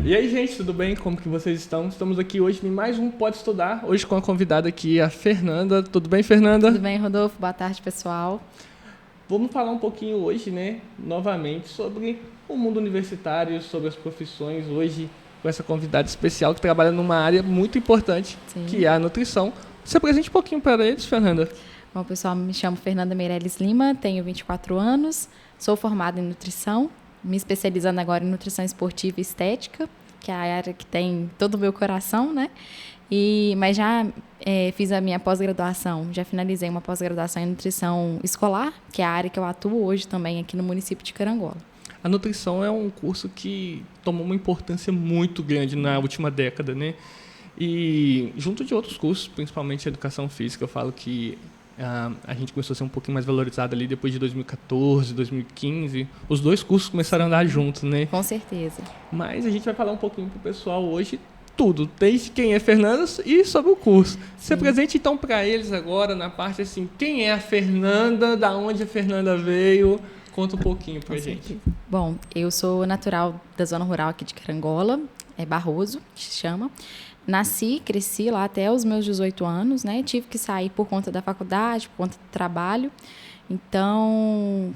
E aí, gente, tudo bem? Como que vocês estão? Estamos aqui hoje em mais um Pode Estudar. Hoje com a convidada aqui, a Fernanda. Tudo bem, Fernanda? Tudo bem, Rodolfo? Boa tarde, pessoal. Vamos falar um pouquinho hoje, né, novamente, sobre o mundo universitário, sobre as profissões. Hoje, com essa convidada especial que trabalha numa área muito importante, Sim. que é a nutrição. Você apresente um pouquinho para eles, Fernanda. Bom, pessoal, me chamo Fernanda Meirelles Lima, tenho 24 anos, sou formada em nutrição, me especializando agora em nutrição esportiva e estética, que é a área que tem todo o meu coração, né? Mas já fiz a minha pós-graduação, já finalizei uma pós-graduação em nutrição escolar, que é a área que eu atuo hoje também aqui no município de Carangola. A nutrição é um curso que tomou uma importância muito grande na última década, né? E junto de outros cursos, principalmente a educação física, eu falo que a gente começou a ser um pouquinho mais valorizado ali depois de 2014, 2015. Os dois cursos começaram a andar juntos, né? Com certeza. Mas a gente vai falar um pouquinho pro pessoal hoje tudo, desde quem é Fernanda e sobre o curso. Se apresente então para eles agora na parte assim, quem é a Fernanda, da onde a Fernanda veio, conta um pouquinho pra gente. Bom, eu sou natural da zona rural aqui de Carangola, é Barroso, que se chama. Nasci, cresci lá até os meus 18 anos, né? Tive que sair por conta da faculdade, por conta do trabalho. Então,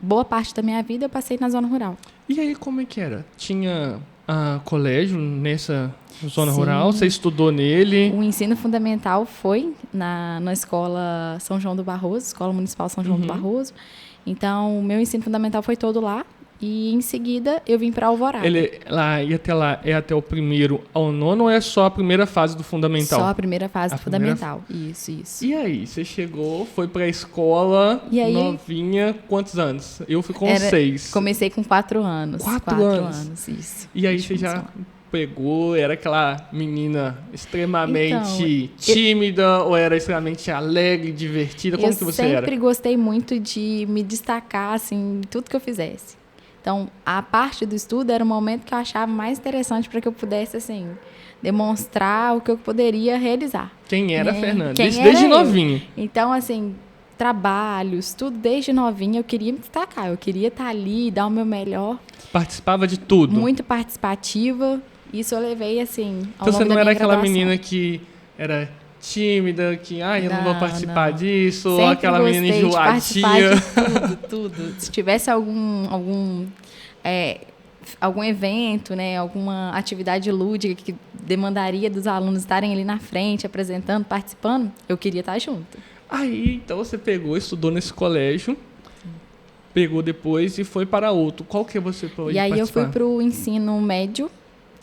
boa parte da minha vida eu passei na zona rural. E aí, como é que era? Tinha colégio nessa zona Sim. rural? Você estudou nele? O ensino fundamental foi na escola São João do Barroso, Escola Municipal São João do Barroso. Então, o meu ensino fundamental foi todo lá. E, em seguida, eu vim para Alvorada. Ele é até o primeiro ao nono ou é só a primeira fase do fundamental? Só a primeira fase do fundamental. Isso. E aí, você chegou, foi para a escola novinha, quantos anos? Eu fui com 6. Comecei com 4 anos. 4 anos, isso. E aí você já pegou, era aquela menina extremamente tímida ou era extremamente alegre, divertida? Como que você era? Eu sempre gostei muito de me destacar, assim, em tudo que eu fizesse. Então, a parte do estudo era o momento que eu achava mais interessante para que eu pudesse, assim, demonstrar o que eu poderia realizar. Quem era a Fernanda? Desde novinha. Então, assim, trabalhos, tudo desde novinha, eu queria me destacar. Eu queria estar ali, dar o meu melhor. Participava de tudo? Muito participativa. Isso eu levei, assim, ao longo você não da era aquela graduação. Menina que era tímida, que eu não vou participar disso, sempre ou aquela menina enjoadinha. De tudo. Se tivesse algum evento, né, alguma atividade lúdica que demandaria dos alunos estarem ali na frente, apresentando, participando, eu queria estar junto. Aí, então você pegou, estudou nesse colégio, pegou depois e foi para outro. Qual que você pôde participar? E aí eu fui para o ensino médio,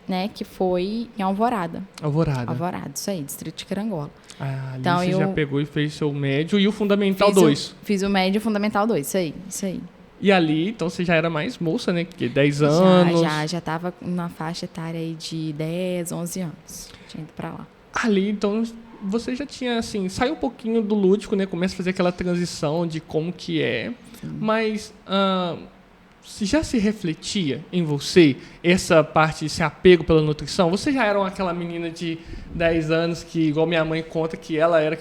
né, que foi em Alvorada. Alvorada, isso aí, distrito de Carangola. Ali então, você já pegou e fez seu médio e o Fundamental 2. Fiz o médio e o Fundamental 2, isso aí. E ali, então, você já era mais moça, né? Porque 10 anos... Já estava numa faixa etária aí de 10, 11 anos. Tinha ido para lá. Ali, então, você já tinha, assim, saiu um pouquinho do lúdico, né? Começa a fazer aquela transição de como que é. Sim. Mas... já se refletia em você essa parte, esse apego pela nutrição? Você já era aquela menina de 10 anos que, igual minha mãe conta, que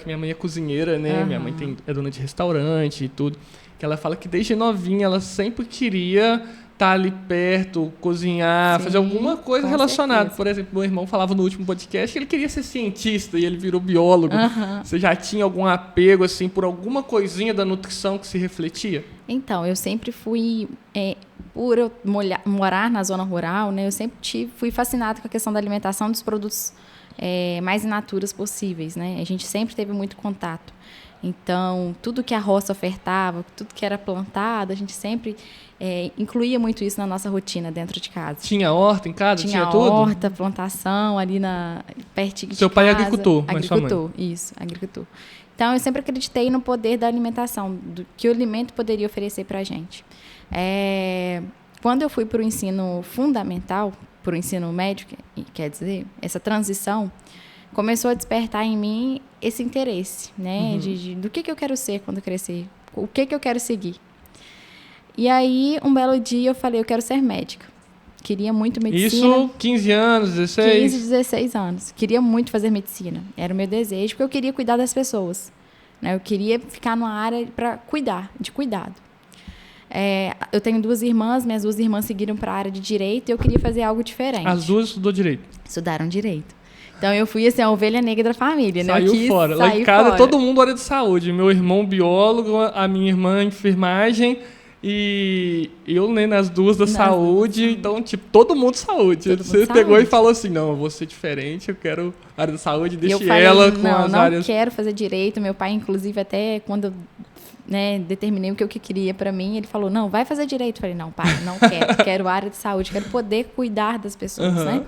minha mãe é cozinheira, né? Minha mãe é dona de restaurante e tudo. Que ela fala que desde novinha ela sempre queria estar ali perto, cozinhar, fazer alguma coisa relacionada. Por exemplo, meu irmão falava no último podcast que ele queria ser cientista e ele virou biólogo. Você já tinha algum apego, assim, por alguma coisinha da nutrição que se refletia? Então, eu sempre fui, por eu morar na zona rural, né, eu sempre fui fascinada com a questão da alimentação dos produtos mais in naturas possíveis, né? A gente sempre teve muito contato. Então, tudo que a roça ofertava, tudo que era plantado, a gente sempre incluía muito isso na nossa rotina dentro de casa. Tinha horta em casa? Tinha tudo? Tinha horta, plantação, ali pertinho de casa. Seu pai é agricultor, mas sua mãe? Agricultor. Então, eu sempre acreditei no poder da alimentação, do que o alimento poderia oferecer para a gente. Quando eu fui para o ensino fundamental, para o ensino médio, quer dizer, essa transição, começou a despertar em mim esse interesse, né? Do que eu quero ser quando eu crescer, o que eu quero seguir. E aí, um belo dia, eu falei, eu quero ser médica. Queria muito medicina. Isso, 15 anos, 16? 15, 16 anos. Queria muito fazer medicina. Era o meu desejo, porque eu queria cuidar das pessoas. Né? Eu queria ficar numa área para cuidar, de cuidado. Eu tenho 2 irmãs, minhas 2 irmãs seguiram para a área de direito e eu queria fazer algo diferente. As 2 estudou direito? Estudaram direito. Então, eu fui assim, a ovelha negra da família, né? Saiu fora. Lá em casa, todo mundo área de saúde. Meu irmão biólogo, a minha irmã enfermagem e eu, né, nas 2 da saúde. Então, tipo, todo mundo saúde. Você pegou e falou assim, não, eu vou ser diferente, eu quero área de saúde, deixe ela com as áreas... Não quero fazer direito. Meu pai, inclusive, até quando... né, determinei o que eu queria para mim, ele falou, não, vai fazer direito. Eu falei, não, pai, não quero área de saúde, quero poder cuidar das pessoas, né?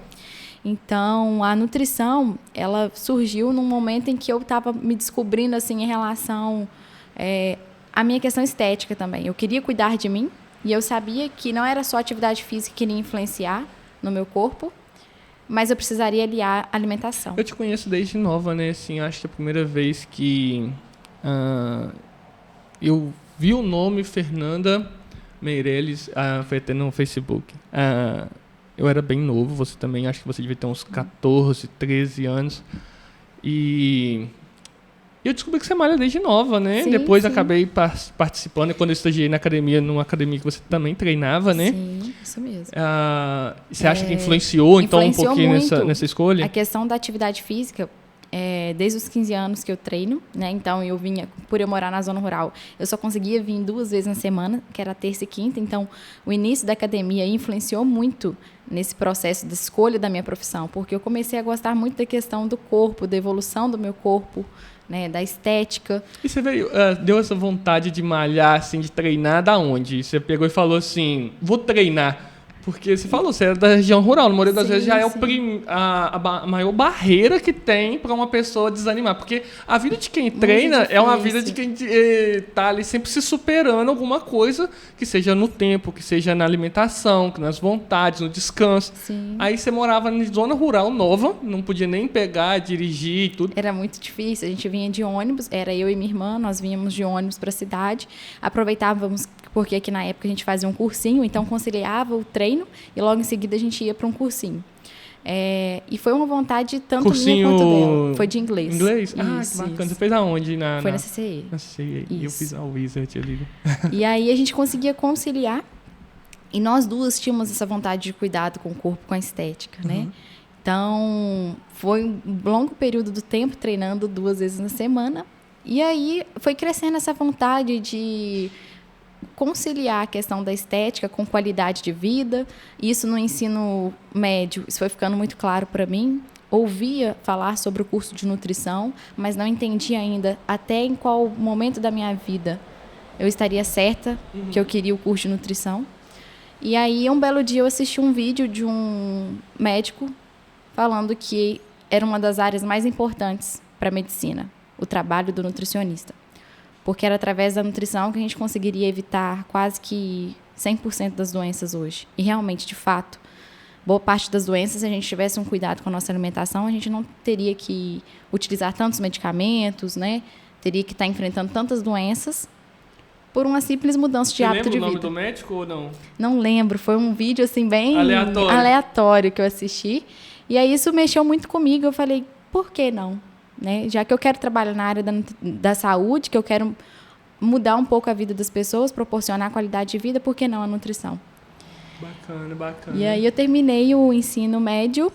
Então, a nutrição, ela surgiu num momento em que eu estava me descobrindo, assim, em relação à minha questão estética também. Eu queria cuidar de mim e eu sabia que não era só a atividade física que iria influenciar no meu corpo, mas eu precisaria aliar a alimentação. Eu te conheço desde nova, né? Assim, acho que a primeira vez que eu vi o nome Fernanda Meirelles, foi até no Facebook. Eu era bem novo, você também, acho que você devia ter uns 14, 13 anos. E eu descobri que você malha desde nova, né? Sim, depois sim. acabei participando, quando eu estagiei na academia, numa academia que você também treinava, né? Sim, isso mesmo. Você acha que influenciou, então, um pouquinho muito nessa escolha? A questão da atividade física, desde os 15 anos que eu treino, né? Então, eu vinha, por eu morar na zona rural, eu só conseguia vir 2 vezes na semana, que era terça e quinta. Então, o início da academia influenciou muito nesse processo de escolha da minha profissão, porque eu comecei a gostar muito da questão do corpo, da evolução do meu corpo, né, da estética. E você deu essa vontade de malhar, assim, de treinar da onde? Você pegou e falou assim, vou treinar. Porque você falou, você era da região rural, na maioria das vezes já é a maior barreira que tem para uma pessoa desanimar. Porque a vida de quem treina é uma vida de quem está ali sempre se superando alguma coisa, que seja no tempo, que seja na alimentação, nas vontades, no descanso. Sim. Aí você morava em zona rural nova, não podia nem pegar, dirigir e tudo. Era muito difícil, a gente vinha de ônibus, era eu e minha irmã, nós vínhamos de ônibus para a cidade, aproveitávamos, porque aqui na época a gente fazia um cursinho, então conciliava o treino e logo em seguida a gente ia para um cursinho. E foi uma vontade tanto cursinho... minha quanto dela. Foi de inglês. Inglês? Isso, que bacana. Você fez aonde? Foi na CCE. Na CCE. Eu fiz a Wizard ali. E aí a gente conseguia conciliar e nós 2 tínhamos essa vontade de cuidado com o corpo, com a estética, né? Então, foi um longo período do tempo treinando 2 vezes na semana. E aí foi crescendo essa vontade de conciliar a questão da estética com qualidade de vida. Isso no ensino médio, isso foi ficando muito claro para mim. Ouvia falar sobre o curso de nutrição, mas não entendia ainda até em qual momento da minha vida eu estaria certa que eu queria o curso de nutrição. E aí, um belo dia, eu assisti um vídeo de um médico falando que era uma das áreas mais importantes para a medicina, o trabalho do nutricionista. Porque era através da nutrição que a gente conseguiria evitar quase que 100% das doenças hoje. E realmente, de fato, boa parte das doenças, se a gente tivesse um cuidado com a nossa alimentação, a gente não teria que utilizar tantos medicamentos, né? Teria que estar enfrentando tantas doenças por uma simples mudança de hábito de vida. Você lembra o nome do médico ou não? Não lembro, foi um vídeo assim bem aleatório que eu assisti. E aí isso mexeu muito comigo, eu falei, por que não? Né? Já que eu quero trabalhar na área da saúde, que eu quero mudar um pouco a vida das pessoas, proporcionar qualidade de vida, por que não a nutrição? Bacana. E aí eu terminei o ensino médio,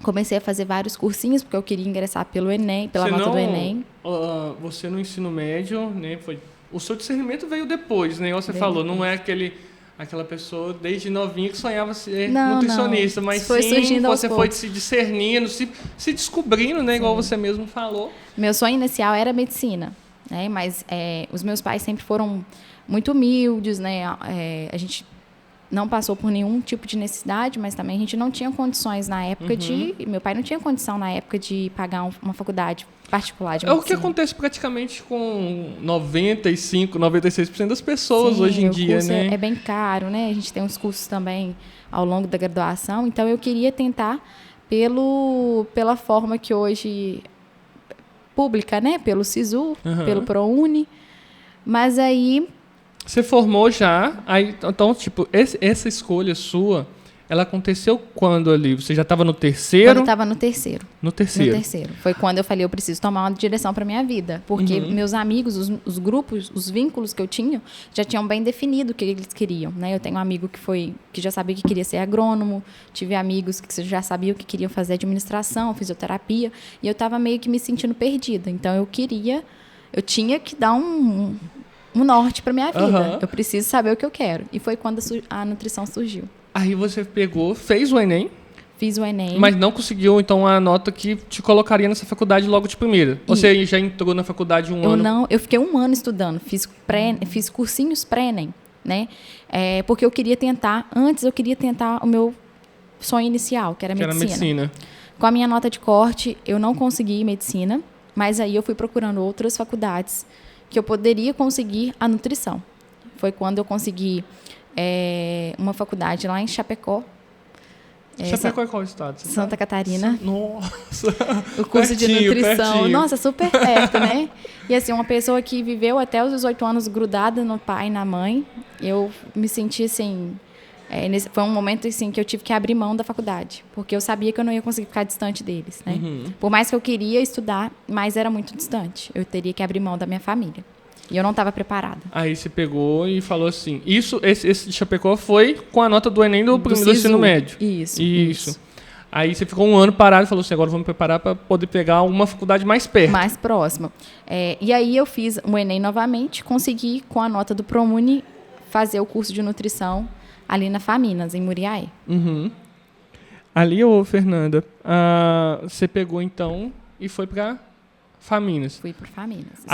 comecei a fazer vários cursinhos, porque eu queria ingressar pelo Enem, pela nota do Enem. Você no ensino médio, né, o seu discernimento veio depois, né? Você falou, não é aquela pessoa desde novinha que sonhava ser nutricionista, mas foi sim, você foi se discernindo, se descobrindo, né? Sim. Igual você mesmo falou. Meu sonho inicial era medicina, né? Mas os meus pais sempre foram muito humildes, né? A gente não passou por nenhum tipo de necessidade, mas também a gente não tinha condições na época meu pai não tinha condição na época de pagar uma faculdade particular de medicina. É o que acontece praticamente com 95, 96% das pessoas hoje em dia, né? É bem caro, né? A gente tem uns cursos também ao longo da graduação, então eu queria tentar pela forma que hoje pública, né? Pelo SISU, pelo ProUni, mas aí você formou já, aí, então, tipo, essa escolha sua, ela aconteceu quando ali? Você já estava no terceiro? Quando eu estava no terceiro. No terceiro. No terceiro. Foi quando eu falei, eu preciso tomar uma direção para minha vida. Porque meus amigos, os grupos, os vínculos que eu tinha, já tinham bem definido o que eles queriam, né? Eu tenho um amigo que já sabia que queria ser agrônomo, tive amigos que já sabiam que queriam fazer administração, fisioterapia, e eu estava meio que me sentindo perdida. Então, eu tinha que dar um norte para minha vida. Eu preciso saber o que eu quero. E foi quando a nutrição surgiu. Aí você pegou, fez o Enem. Fiz o Enem. Mas não conseguiu, então, a nota que te colocaria nessa faculdade logo de primeira. Você já entrou na faculdade ano? Não, eu fiquei 1 ano estudando. Fiz cursinhos pré-Enem, né? Porque eu queria tentar o meu sonho inicial, que era medicina. Com a minha nota de corte, eu não consegui medicina, mas aí eu fui procurando outras faculdades que eu poderia conseguir a nutrição. Foi quando eu consegui uma faculdade lá em Chapecó. Chapecó é qual estado? Santa Catarina. Nossa! O curso de nutrição. Pertinho. Nossa, super perto, né? E assim, uma pessoa que viveu até os 18 anos grudada no pai e na mãe, eu me senti assim... foi um momento assim, que eu tive que abrir mão da faculdade, porque eu sabia que eu não ia conseguir ficar distante deles, né? Por mais que eu queria estudar, mas era muito distante. Eu teria que abrir mão da minha família. E eu não estava preparada. Aí você pegou e falou assim... Esse de Chapecó foi com a nota do Enem do primeiro ensino médio. Isso. Aí você ficou 1 ano parado e falou assim, agora vou me preparar para poder pegar uma faculdade mais perto. Mais próxima. E aí eu fiz o Enem novamente, consegui, com a nota do ProUni, fazer o curso de nutrição ali na Faminas, em Muriaé. Ali, Fernanda, você pegou então e foi para Faminas. Fui para Faminas.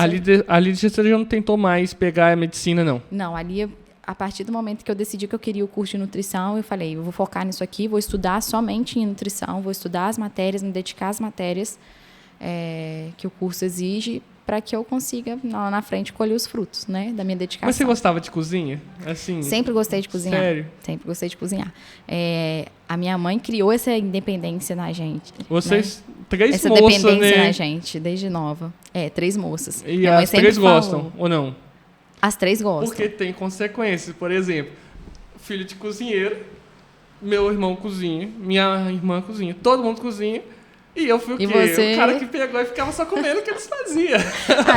Ali você já não tentou mais pegar a medicina, não? Não, ali, a partir do momento que eu decidi que eu queria o curso de nutrição, eu falei, eu vou focar nisso aqui, vou estudar somente em nutrição, vou estudar as matérias, me dedicar às matérias que o curso exige, para que eu consiga, lá na frente, colher os frutos, né, da minha dedicação. Mas você gostava de cozinha? Assim, sempre gostei de cozinhar. Sério? Sempre gostei de cozinhar. A minha mãe criou essa independência na gente. Vocês, né? 3 essa moças, dependência né? na gente, desde nova. 3 moças. E minha mãe as sempre 3 falou, gostam, ou não? As 3 gostam. Porque tem consequências. Por exemplo, filho de cozinheiro, meu irmão cozinha, minha irmã cozinha, todo mundo cozinha. E eu fui o quê? Você? O cara que pegou e ficava só comendo o que eles faziam.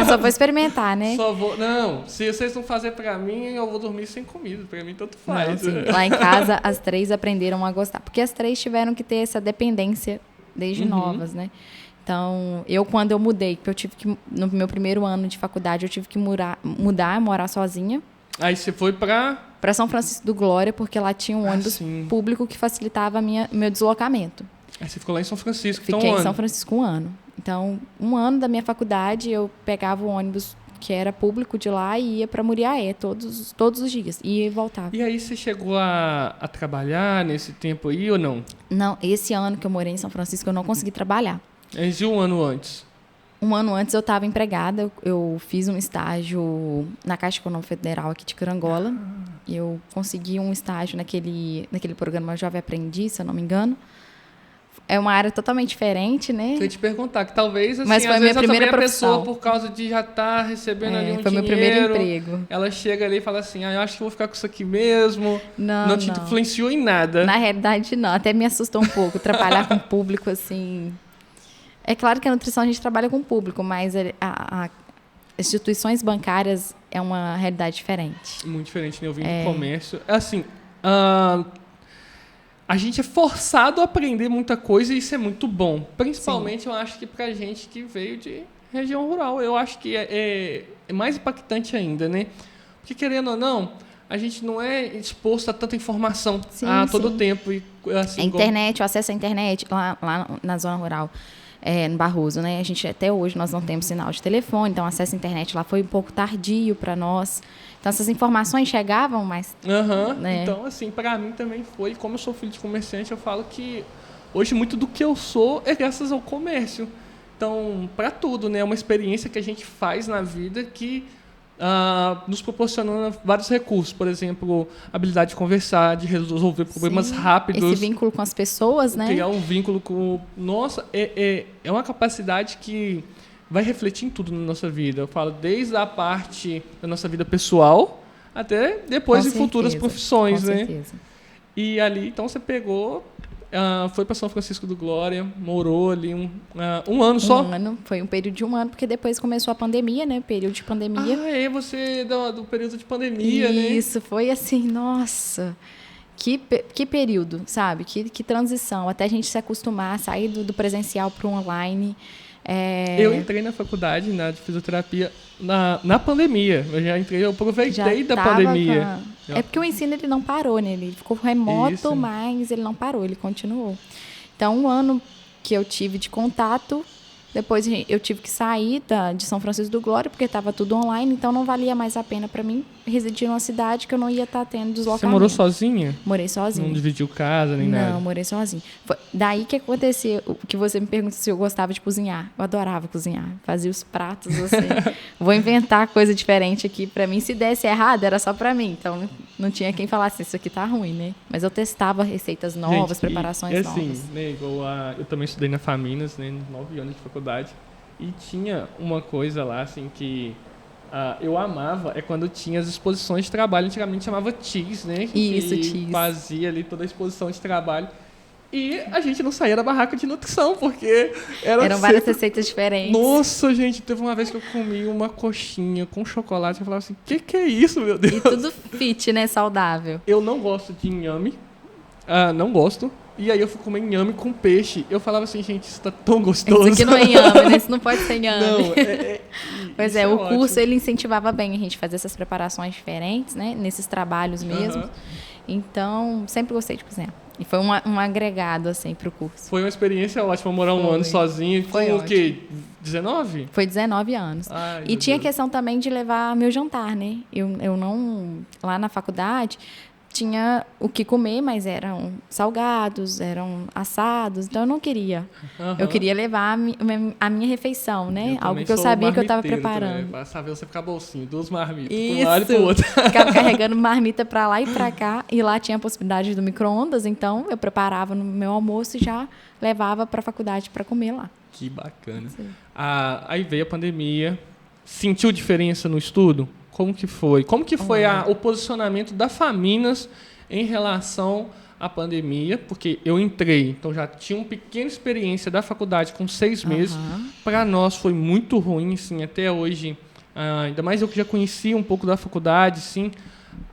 Só vou experimentar, né? Não, se vocês não fazerem pra mim, eu vou dormir sem comida. Pra mim, tanto faz. Não, assim, lá em casa, as 3 aprenderam a gostar. Porque as 3 tiveram que ter essa dependência desde novas, né? Então, quando eu mudei, que eu tive que, no meu primeiro ano de faculdade, eu tive que morar sozinha. Aí você foi para São Francisco do Glória, porque lá tinha um ônibus público que facilitava meu deslocamento. Aí você ficou lá em São Francisco, Fiquei em São Francisco 1 ano. Então, 1 ano da minha faculdade, eu pegava o ônibus que era público de lá e ia para Muriaé todos os dias. Ia e voltava. E aí você chegou a trabalhar nesse tempo aí ou não? Não, esse ano que eu morei em São Francisco, eu não consegui trabalhar. Mas e 1 ano antes? 1 ano antes eu estava empregada. Eu fiz um estágio na Caixa Econômica Federal aqui de Carangola. Eu consegui um estágio naquele programa Jovem Aprendiz, se eu não me engano. É uma área totalmente diferente, né? Eu ia te perguntar, que talvez, assim, mas foi às a minha vezes primeira a profissão. pessoa, por causa de já estar recebendo ali um foi dinheiro... meu primeiro emprego. Ela chega ali e fala assim, eu acho que vou ficar com isso aqui mesmo. Não te influenciou em nada. Na realidade, não. Até me assustou um pouco trabalhar com público, assim... É claro que a nutrição a gente trabalha com público, mas as instituições bancárias é uma realidade diferente. Muito diferente, né? Eu vim do comércio. Assim, a gente é forçado a aprender muita coisa e isso é muito bom. Principalmente, eu acho que pra gente que veio de região rural. Eu acho que é mais impactante ainda, né? Porque, querendo ou não, a gente não é exposto a tanta informação a todo tempo. E, assim, a internet, o acesso à internet, lá na zona rural, no Barroso, né? A gente, até hoje, nós não temos sinal de telefone, então o acesso à internet lá foi um pouco tardio para nós. Então, essas informações chegavam, mas... né? Então, assim, para mim também foi. Como eu sou filho de comerciante, eu falo que hoje muito do que eu sou é graças ao comércio. Então, para tudo, né? É uma experiência que a gente faz na vida que nos proporciona vários recursos. Por exemplo, a habilidade de conversar, de resolver problemas rápidos. Esse vínculo com as pessoas, né? Criar um vínculo com... Nossa, é uma capacidade que... vai refletir em tudo na nossa vida. Eu falo desde a parte da nossa vida pessoal até depois em futuras profissões, né? Certeza. E ali, então, você pegou, foi para São Francisco do Glória, morou ali um ano só? Um ano, foi um período de um ano, porque depois começou a pandemia, né? Período de pandemia. Você do período de pandemia, né? Isso, foi assim, nossa... Que período, sabe? Que transição. Até a gente se acostumar a sair do presencial para o online. Eu entrei na faculdade de fisioterapia na pandemia. Eu aproveitei da pandemia. É porque o ensino ele não parou, né? Ele ficou remoto, mas ele não parou, ele continuou. Então, um ano que eu tive de contato, depois eu tive que sair de São Francisco do Glória, porque estava tudo online, então não valia mais a pena para mim residir numa cidade que eu não ia estar tendo deslocamento. Você morou sozinha? Morei sozinha. Não dividiu casa nem nada? Não, morei sozinha. Foi daí que aconteceu, que você me pergunta se eu gostava de cozinhar. Eu adorava cozinhar, fazia os pratos assim. Vou inventar coisa diferente aqui para mim. Se desse errado, era só para mim. Então, não tinha quem falasse, isso aqui tá ruim, né? Mas eu testava receitas novas, preparações novas. Assim, né, eu também estudei na Faminas, né, 9 anos de faculdade. E tinha uma coisa lá, assim, que eu amava, é quando tinha as exposições de trabalho, antigamente chamava TIS, né? Isso, TIS. Fazia ali toda a exposição de trabalho. E a gente não saía da barraca de nutrição, porque eram várias receitas diferentes. Nossa, gente, teve uma vez que eu comi uma coxinha com chocolate, eu falava assim, que é isso, meu Deus? E tudo fit, né? Saudável. Eu não gosto de inhame, não gosto. E aí eu fui comer inhame com peixe. Eu falava assim, gente, isso tá tão gostoso. Isso aqui não é inhame, né? Isso não pode ser inhame. Não, pois o curso, ele incentivava bem a gente fazer essas preparações diferentes, né? Nesses trabalhos mesmo. Então, sempre gostei de cozinhar. E foi um agregado, assim, pro curso. Foi uma experiência ótima, morar um ano sozinho. Foi o quê? 19? Foi 19 anos. Ai, e tinha a questão também de levar meu jantar, né? Eu não... Lá na faculdade... tinha o que comer, mas eram salgados, eram assados, então eu não queria. Eu queria levar a minha refeição, né? Algo que eu sabia que eu estava preparando. Para saber você ficar bolsinho, 2 marmitas, Isso. para um lado e para o outro. Ficava carregando marmita para lá e para cá, e lá tinha a possibilidade do micro-ondas, então eu preparava no meu almoço e já levava para a faculdade para comer lá. Que bacana. Aí veio a pandemia, sentiu diferença no estudo? Como que foi? Como que foi o posicionamento da Faminas em relação à pandemia? Porque eu entrei, então já tinha uma pequena experiência da faculdade com 6 meses. Para nós foi muito ruim, assim, até hoje. Ainda mais eu que já conhecia um pouco da faculdade, sim,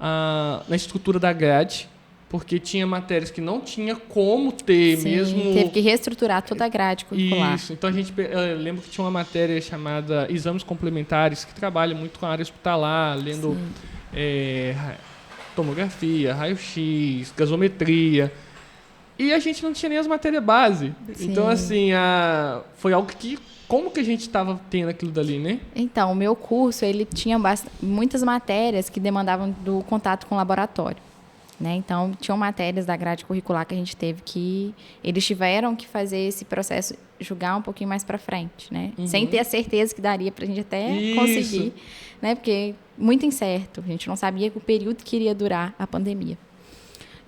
na estrutura da grade. Porque tinha matérias que não tinha como ter mesmo... teve que reestruturar toda a grade curricular. Isso, então eu lembro que tinha uma matéria chamada Exames Complementares, que trabalha muito com a área hospitalar, lendo tomografia, raio-x, gasometria. E a gente não tinha nem as matérias base. Sim. Então, assim, foi algo que... Como que a gente estava tendo aquilo dali, né? Então, o meu curso, ele tinha muitas matérias que demandavam do contato com o laboratório. Né? Então, tinham matérias da grade curricular que a gente teve que... Eles tiveram que fazer esse processo julgar um pouquinho mais para frente, né? Sem ter a certeza que daria para a gente até conseguir. Né? Porque muito incerto. A gente não sabia o período que iria durar a pandemia.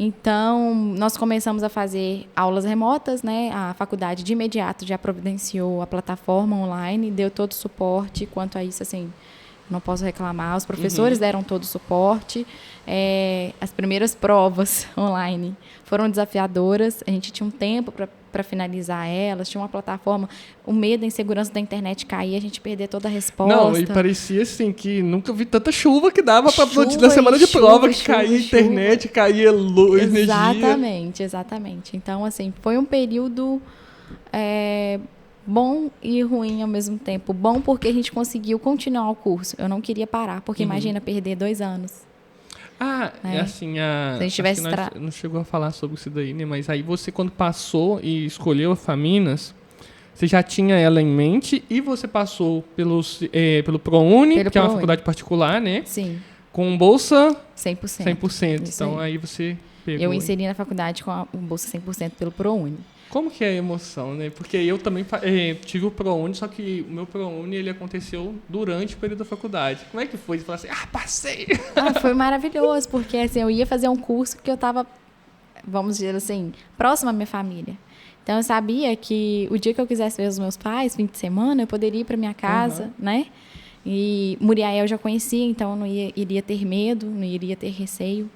Então, nós começamos a fazer aulas remotas, né? A faculdade de imediato já providenciou a plataforma online, deu todo o suporte. Quanto a isso, assim... Não posso reclamar. Os professores deram todo o suporte. As primeiras provas online foram desafiadoras. A gente tinha um tempo para finalizar elas. Tinha uma plataforma. O medo, a insegurança da internet cair, a gente perder toda a resposta. Não, e parecia assim que nunca vi tanta chuva que dava na semana de prova, que caía a internet, caía luz, energia. Exatamente. Então, assim, foi um período... bom e ruim ao mesmo tempo. Bom porque a gente conseguiu continuar o curso. Eu não queria parar, porque imagina perder 2 anos. Assim, se a gente tivesse não chegou a falar sobre isso daí, né? Mas aí você, quando passou e escolheu a Faminas, você já tinha ela em mente e você passou pelo ProUni, que é uma faculdade particular, né? Sim. Com bolsa 100%. 100%. Então, aí você pegou. Eu inseri na faculdade com a bolsa 100% pelo ProUni. Como que é a emoção, né? Porque eu também tive o ProUni, só que o meu ProUni ele aconteceu durante o período da faculdade. Como é que foi? Você falou assim, passei! Foi maravilhoso, porque assim, eu ia fazer um curso que eu estava, vamos dizer assim, próximo à minha família. Então, eu sabia que o dia que eu quisesse ver os meus pais, fim de semana, eu poderia ir para minha casa, né? E Muriaé eu já conhecia, então eu não iria ter medo, não iria ter receio.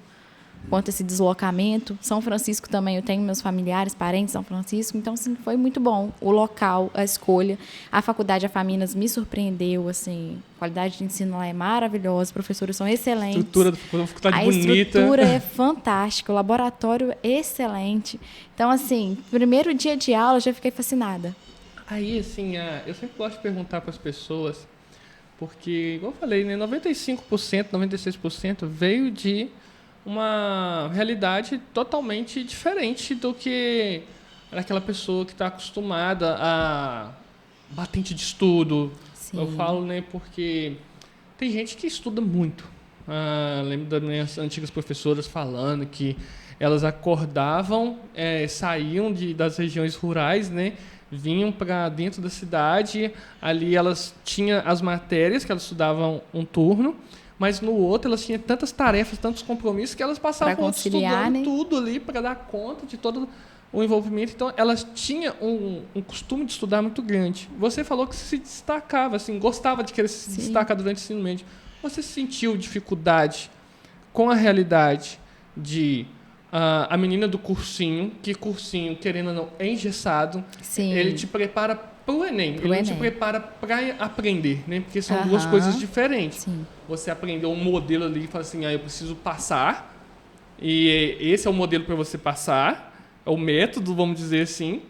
quanto esse deslocamento. São Francisco também, eu tenho meus familiares, parentes em São Francisco, então assim, foi muito bom. O local, a escolha, a faculdade Afaminas me surpreendeu, assim, a qualidade de ensino lá é maravilhosa, os professores são excelentes. A estrutura da faculdade a bonita. A estrutura é fantástica, o laboratório é excelente. Então, assim, primeiro dia de aula eu já fiquei fascinada. Aí, assim, eu sempre gosto de perguntar para as pessoas, porque, igual eu falei, né, 95%, 96% veio de uma realidade totalmente diferente do que aquela pessoa que está acostumada a batente de estudo. Sim. Eu falo, né, porque tem gente que estuda muito. Lembro das minhas antigas professoras falando que elas acordavam, saíam das regiões rurais, né, vinham para dentro da cidade, ali elas tinham as matérias que elas estudavam um turno, mas no outro elas tinham tantas tarefas, tantos compromissos que elas passavam estudando, né, tudo ali para dar conta de todo o envolvimento. Então elas tinham um costume de estudar muito grande. Você falou que se destacava, assim, gostava de querer se destacar durante o ensino médio. Você sentiu dificuldade com a realidade de a menina do cursinho, que cursinho, querendo ou não, é engessado. Sim. Ele te prepara para o Enem, ele não te prepara para aprender, né? Porque são duas coisas diferentes. Sim. Você aprendeu um modelo ali e fala assim, eu preciso passar, e esse é o modelo para você passar, é o método, vamos dizer assim,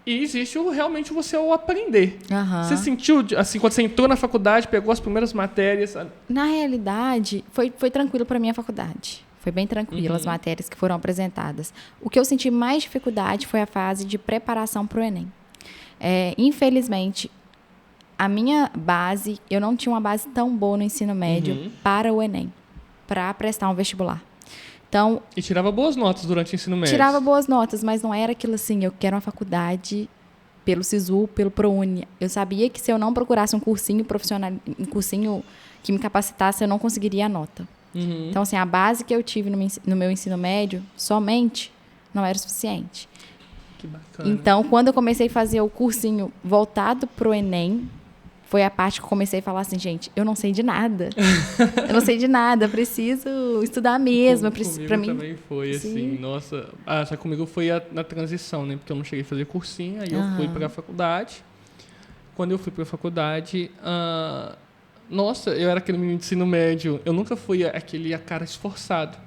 e existe realmente você o aprender. Você sentiu, assim, quando você entrou na faculdade, pegou as primeiras matérias? Na realidade, foi tranquilo para mim a faculdade. Foi bem tranquilo as matérias que foram apresentadas. O que eu senti mais dificuldade foi a fase de preparação para o Enem. Infelizmente, a minha base, eu não tinha uma base tão boa no ensino médio para o Enem, para prestar um vestibular. Então, e tirava boas notas durante o ensino médio? Tirava boas notas, mas não era aquilo assim, eu quero uma faculdade pelo SISU, pelo ProUni. Eu sabia que se eu não procurasse um cursinho profissional, um cursinho que me capacitasse, eu não conseguiria a nota. Então, assim, a base que eu tive no meu ensino médio, somente, não era o suficiente. Que bacana. Então, quando eu comecei a fazer o cursinho voltado para o Enem, foi a parte que eu comecei a falar assim, gente, eu não sei de nada. Eu não sei de nada, preciso estudar mesmo. Comigo mim também foi assim, nossa. Só comigo foi na transição, né? Porque eu não cheguei a fazer cursinho, aí eu fui para a faculdade. Quando eu fui para a faculdade, nossa, eu era aquele menino de ensino médio. Eu nunca fui aquele cara esforçado.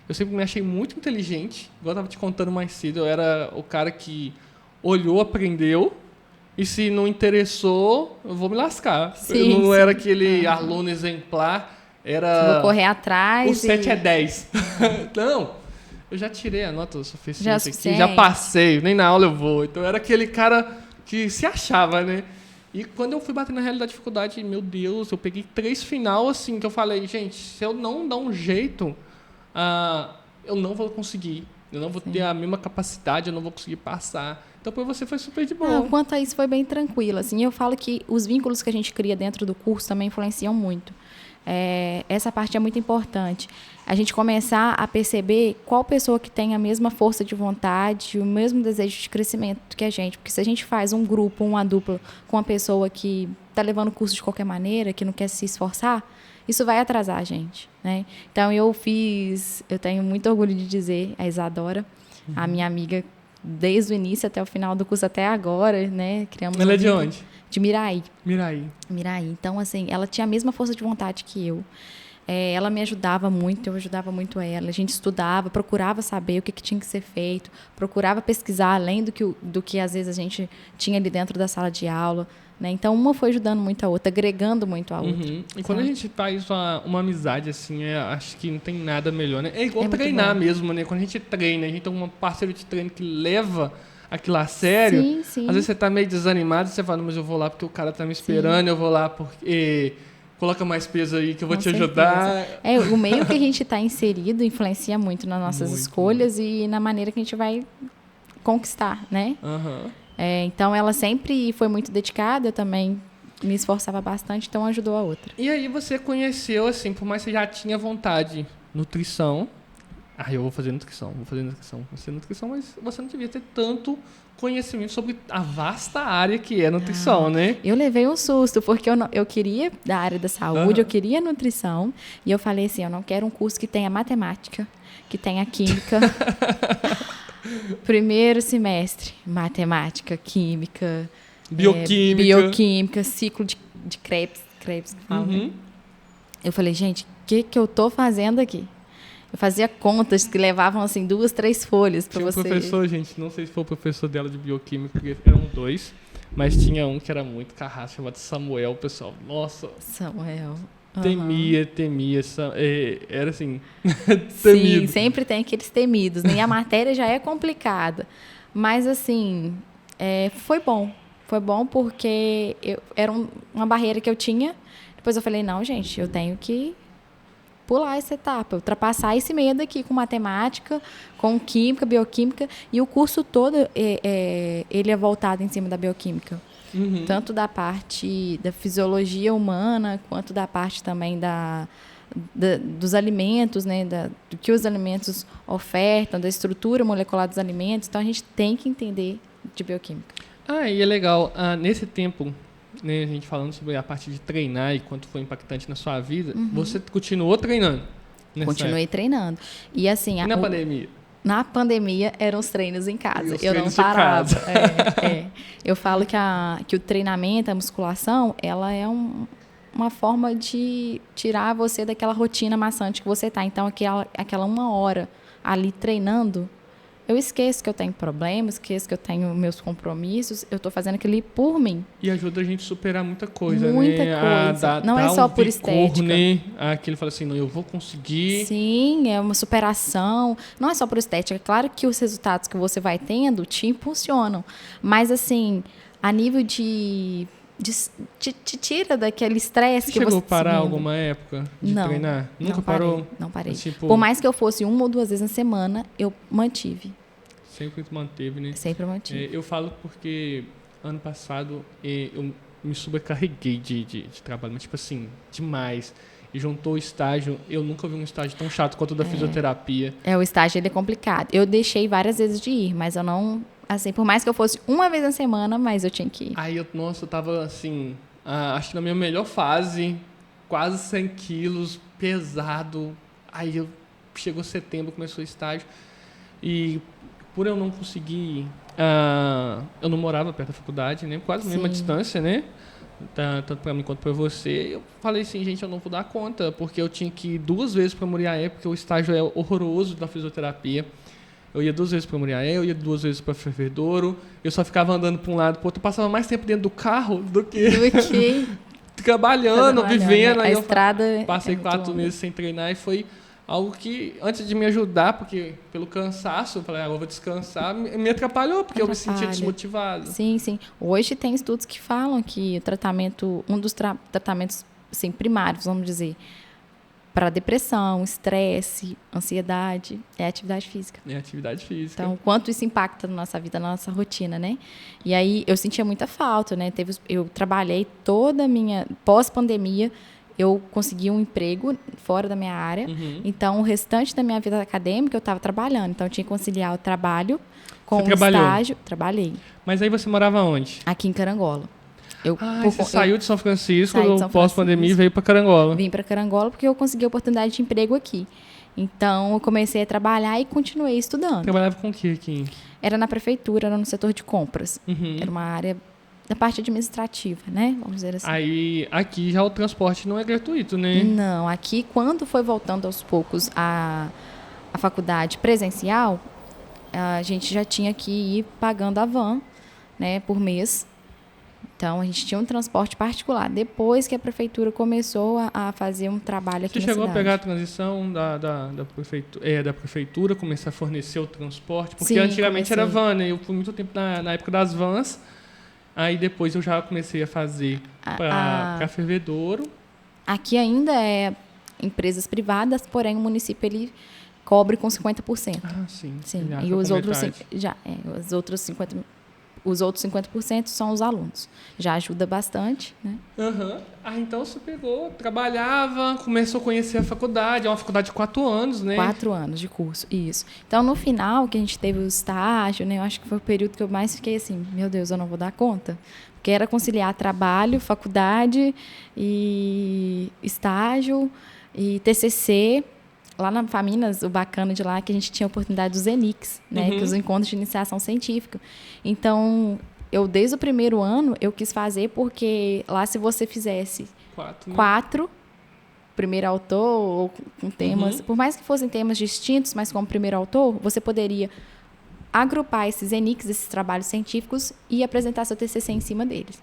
Eu sempre me achei muito inteligente. Igual eu estava te contando mais cedo, eu era o cara que olhou, aprendeu. E se não interessou, eu vou me lascar. Sim, eu não era aquele aluno exemplar. Era vou correr atrás. O 7 é 10. Não, eu já tirei a nota suficiente aqui, já passei, nem na aula eu vou. Então eu era aquele cara que se achava, né? E quando eu fui bater na realidade da dificuldade, meu Deus, eu peguei 3 final assim, que eu falei, gente, se eu não dar um jeito, eu não vou conseguir. Eu não vou ter a mesma capacidade, eu não vou conseguir passar. Então, para você foi super de boa. Quanto a isso, foi bem tranquilo. Assim, eu falo que os vínculos que a gente cria dentro do curso também influenciam muito. Essa parte é muito importante. A gente começar a perceber qual pessoa que tem a mesma força de vontade, o mesmo desejo de crescimento que a gente. Porque se a gente faz um grupo, uma dupla, com uma pessoa que está levando o curso de qualquer maneira, que não quer se esforçar, isso vai atrasar a gente, né? Então, eu tenho muito orgulho de dizer, a Isadora, a minha amiga, desde o início até o final do curso, até agora, né? Ela é de onde? De Miraí. Miraí. Então, assim, ela tinha a mesma força de vontade que eu. Ela me ajudava muito, eu ajudava muito ela. A gente estudava, procurava saber o que tinha que ser feito, procurava pesquisar além do que às vezes a gente tinha ali dentro da sala de aula. Né? Então, uma foi ajudando muito a outra, agregando muito a outra. E quando a gente faz uma amizade, assim, acho que não tem nada melhor, né? É igual treinar mesmo, né? Quando a gente treina, a gente tem um parceiro de treino que leva aquilo a sério. Sim, sim. Às vezes você tá meio desanimado, você fala, mas eu vou lá porque o cara tá me esperando, eu vou lá porque coloca mais peso aí que eu vou te ajudar. O meio que a gente está inserido influencia muito nas nossas escolhas e na maneira que a gente vai conquistar, né? Então, ela sempre foi muito dedicada, eu também me esforçava bastante, então ajudou a outra. E aí você conheceu, assim, por mais que você já tinha vontade, nutrição, eu vou fazer nutrição. Mas você não devia ter tanto conhecimento sobre a vasta área que é nutrição, né? Eu levei um susto, porque eu queria da área da saúde, eu queria nutrição, e eu falei assim, eu não quero um curso que tenha matemática, que tenha química. Primeiro semestre, matemática, química, bioquímica, ciclo de Krebs que fala, né? Eu falei, gente, o que eu tô fazendo aqui? Eu fazia contas que levavam, assim, 2, 3 folhas para você. Tinha um professor, gente, não sei se foi o professor dela de bioquímica, porque eram 2, mas tinha um que era muito carrasco, chamado Samuel, pessoal. Nossa. Samuel. Temia. Era assim, temido. Sim, sempre tem aqueles temidos, né? E a matéria já é complicada. Mas, assim, foi bom. Foi bom porque era uma barreira que eu tinha. Depois eu falei, não, gente, eu tenho que pular essa etapa, ultrapassar esse medo aqui com matemática, com química, bioquímica, e o curso todo ele é voltado em cima da bioquímica. Tanto da parte da fisiologia humana, quanto da parte também dos alimentos, né, do que os alimentos ofertam, da estrutura molecular dos alimentos. Então, a gente tem que entender de bioquímica. E é legal, nesse tempo, né, a gente falando sobre a parte de treinar e quanto foi impactante na sua vida, você continuou treinando? Continuei treinando. E assim... E na pandemia? Na pandemia, eram os treinos em casa. Eu não parava. Eu falo que o treinamento, a musculação, ela é uma forma de tirar você daquela rotina maçante que você está. Então, aquela 1 hora ali treinando, eu esqueço que eu tenho problemas, esqueço que eu tenho meus compromissos, eu estou fazendo aquilo ali por mim. E ajuda a gente a superar muita coisa, muita né? coisa. Não é só por estética. Né? Que ele fala assim, não, eu vou conseguir. Sim, é uma superação. Não é só por estética. É claro que os resultados que você vai tendo te impulsionam. Mas, assim, a nível te tira daquele estresse que você... Chegou a parar alguma época de treinar? Nunca parou? Não parei. Por mais que eu fosse 1 ou 2 vezes na semana, eu mantive. Sempre manteve, né? Sempre mantive. Eu falo porque ano passado eu me sobrecarreguei de trabalho, mas tipo assim, demais. E juntou o estágio, eu nunca vi um estágio tão chato quanto o da fisioterapia. O estágio ele é complicado. Eu deixei várias vezes de ir, mas eu não... Assim, por mais que eu fosse 1 vez na semana, mas eu tinha que ir. Aí eu tava assim, acho que na minha melhor fase, quase 100 quilos, pesado. Aí chegou setembro, começou o estágio. E por eu não conseguir... eu não morava perto da faculdade, né? Quase a mesma distância, né? Tanto para mim quanto para você. Eu falei assim, gente, eu não vou dar conta, porque eu tinha que ir 2 vezes para Muriaé, porque o estágio é horroroso da fisioterapia. Eu ia 2 vezes para Muriaé, eu ia 2 vezes para Fervedouro. Eu só ficava andando para um lado para o outro. Eu passava mais tempo dentro do carro do que trabalhando, vivendo. A estrada passei 4 meses sem treinar e foi algo que, antes de me ajudar, porque pelo cansaço, eu falei, eu vou descansar, me atrapalhou, porque eu me sentia desmotivado. Sim, sim. Hoje tem estudos que falam que o tratamento, um dos tratamentos assim, primários, vamos dizer, para depressão, estresse, ansiedade, é atividade física. É atividade física. Então, quanto isso impacta na nossa vida, na nossa rotina, né? E aí, eu sentia muita falta, né? Eu trabalhei toda a minha... Pós-pandemia, eu consegui um emprego fora da minha área. Então, o restante da minha vida acadêmica, eu estava trabalhando. Então, eu tinha que conciliar o trabalho com o estágio. Trabalhei. Mas aí você morava onde? Aqui em Carangola. Você saiu de São Francisco, pós-pandemia, e veio para Carangola. Vim para Carangola porque eu consegui a oportunidade de emprego aqui. Então, eu comecei a trabalhar e continuei estudando. Trabalhava com o que aqui? Era na prefeitura, era no setor de compras. Era uma área da parte administrativa, né? Vamos dizer assim. Aí, aqui já o transporte não é gratuito, né? Não, aqui, quando foi voltando aos poucos a faculdade presencial, a gente já tinha que ir pagando a van, né, por mês. Então, a gente tinha um transporte particular. Depois que a prefeitura começou a fazer um trabalho aqui na cidade. Você chegou a pegar a transição da prefeitura, começar a fornecer o transporte? Porque antigamente era van, né? Eu fui muito tempo na época das vans. Aí depois eu já comecei a fazer para Fervedouro. Aqui ainda é empresas privadas, porém o município ele cobre com 50%. Sim. E os outros 50% Os outros 50% são os alunos. Já ajuda bastante, né? Então você pegou, trabalhava, começou a conhecer a faculdade. É uma faculdade de 4 anos, né? 4 anos de curso, isso. Então, no final, que a gente teve o estágio, né? Eu acho que foi o período que eu mais fiquei assim, meu Deus, eu não vou dar conta. Porque era conciliar trabalho, faculdade, e estágio, e TCC. Lá na Faminas, o bacana de lá é que a gente tinha a oportunidade dos ENICs, né? Que é os encontros de iniciação científica. Então, eu, desde o primeiro ano, eu quis fazer porque lá, se você fizesse 4, primeiro autor, ou com temas... Por mais que fossem temas distintos, mas como primeiro autor, você poderia agrupar esses ENICs, esses trabalhos científicos, e apresentar seu TCC em cima deles.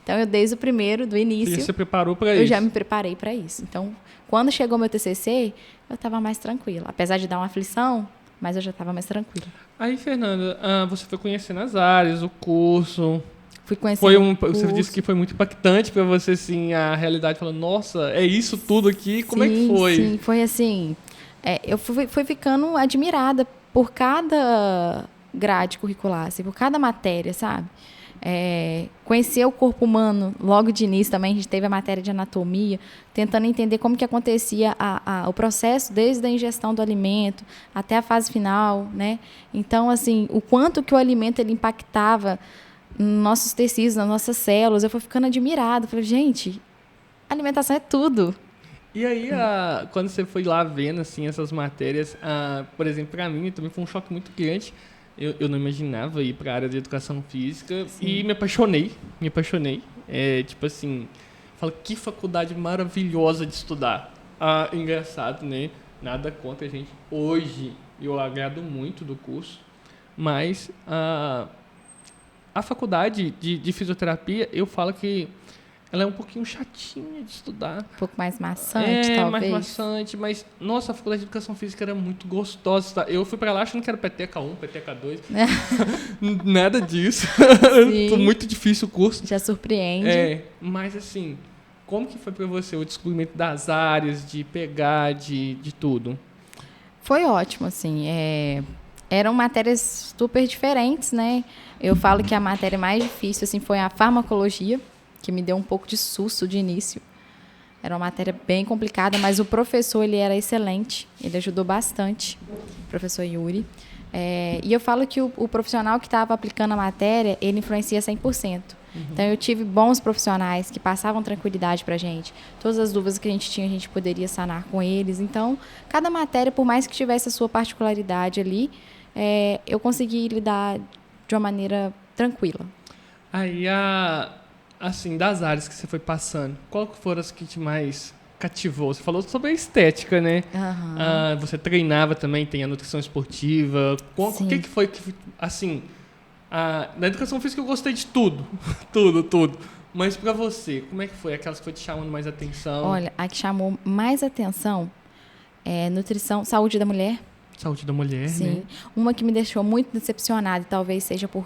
Então, eu, desde o primeiro, do início... Você já se preparou para isso? Eu já me preparei para isso. Então, quando chegou meu TCC, eu estava mais tranquila. Apesar de dar uma aflição, mas eu já estava mais tranquila. Aí, Fernanda, você foi conhecendo as áreas, o curso... Fui conhecendo Você disse que foi muito impactante para você, assim, a realidade, falando, nossa, é isso tudo aqui? Como é que foi? Sim, foi assim... eu fui ficando admirada por cada grade curricular, assim, por cada matéria, sabe? Conhecer o corpo humano logo de início também, a gente teve a matéria de anatomia, tentando entender como que acontecia o processo desde a ingestão do alimento até a fase final, né? Então, assim, o quanto que o alimento ele impactava nos nossos tecidos, nas nossas células, eu fui ficando admirada. Falei, gente, alimentação é tudo. E aí, quando você foi lá vendo assim, essas matérias, por exemplo, para mim também foi um choque muito grande. Eu não imaginava ir para a área de educação física. Sim. E me apaixonei. Tipo assim, falo, que faculdade maravilhosa de estudar. Engraçado, né? Nada contra a gente. Hoje, eu agrado muito do curso, mas a faculdade de fisioterapia, eu falo que ela é um pouquinho chatinha de estudar. Um pouco mais maçante, talvez. Mais maçante, mas, nossa, a faculdade de educação física era muito gostosa. Eu fui pra lá achando que era peteca 1, peteca 2. Nada disso. Muito difícil o curso. Já surpreende. Mas, assim, como que foi pra você o descobrimento das áreas, de pegar, de tudo? Foi ótimo, assim. Eram matérias super diferentes, né? Eu falo que a matéria mais difícil, assim, foi a farmacologia, que me deu um pouco de susto de início. Era uma matéria bem complicada, mas o professor, ele era excelente. Ele ajudou bastante, o professor Yuri. E eu falo que o profissional que estava aplicando a matéria, ele influencia 100%. Então, eu tive bons profissionais que passavam tranquilidade para a gente. Todas as dúvidas que a gente tinha, a gente poderia sanar com eles. Então, cada matéria, por mais que tivesse a sua particularidade ali, eu consegui lidar de uma maneira tranquila. Aí, assim, das áreas que você foi passando, qual foram as que te mais cativou? Você falou sobre a estética, né? Você treinava também, tem a nutrição esportiva. O que foi que, assim, na educação física eu gostei de tudo, tudo. Mas pra você, como é que foi? Aquelas que foi te chamando mais atenção? Olha, a que chamou mais atenção é nutrição, saúde da mulher. Saúde da mulher, sim, né? Uma que me deixou muito decepcionada, e talvez seja por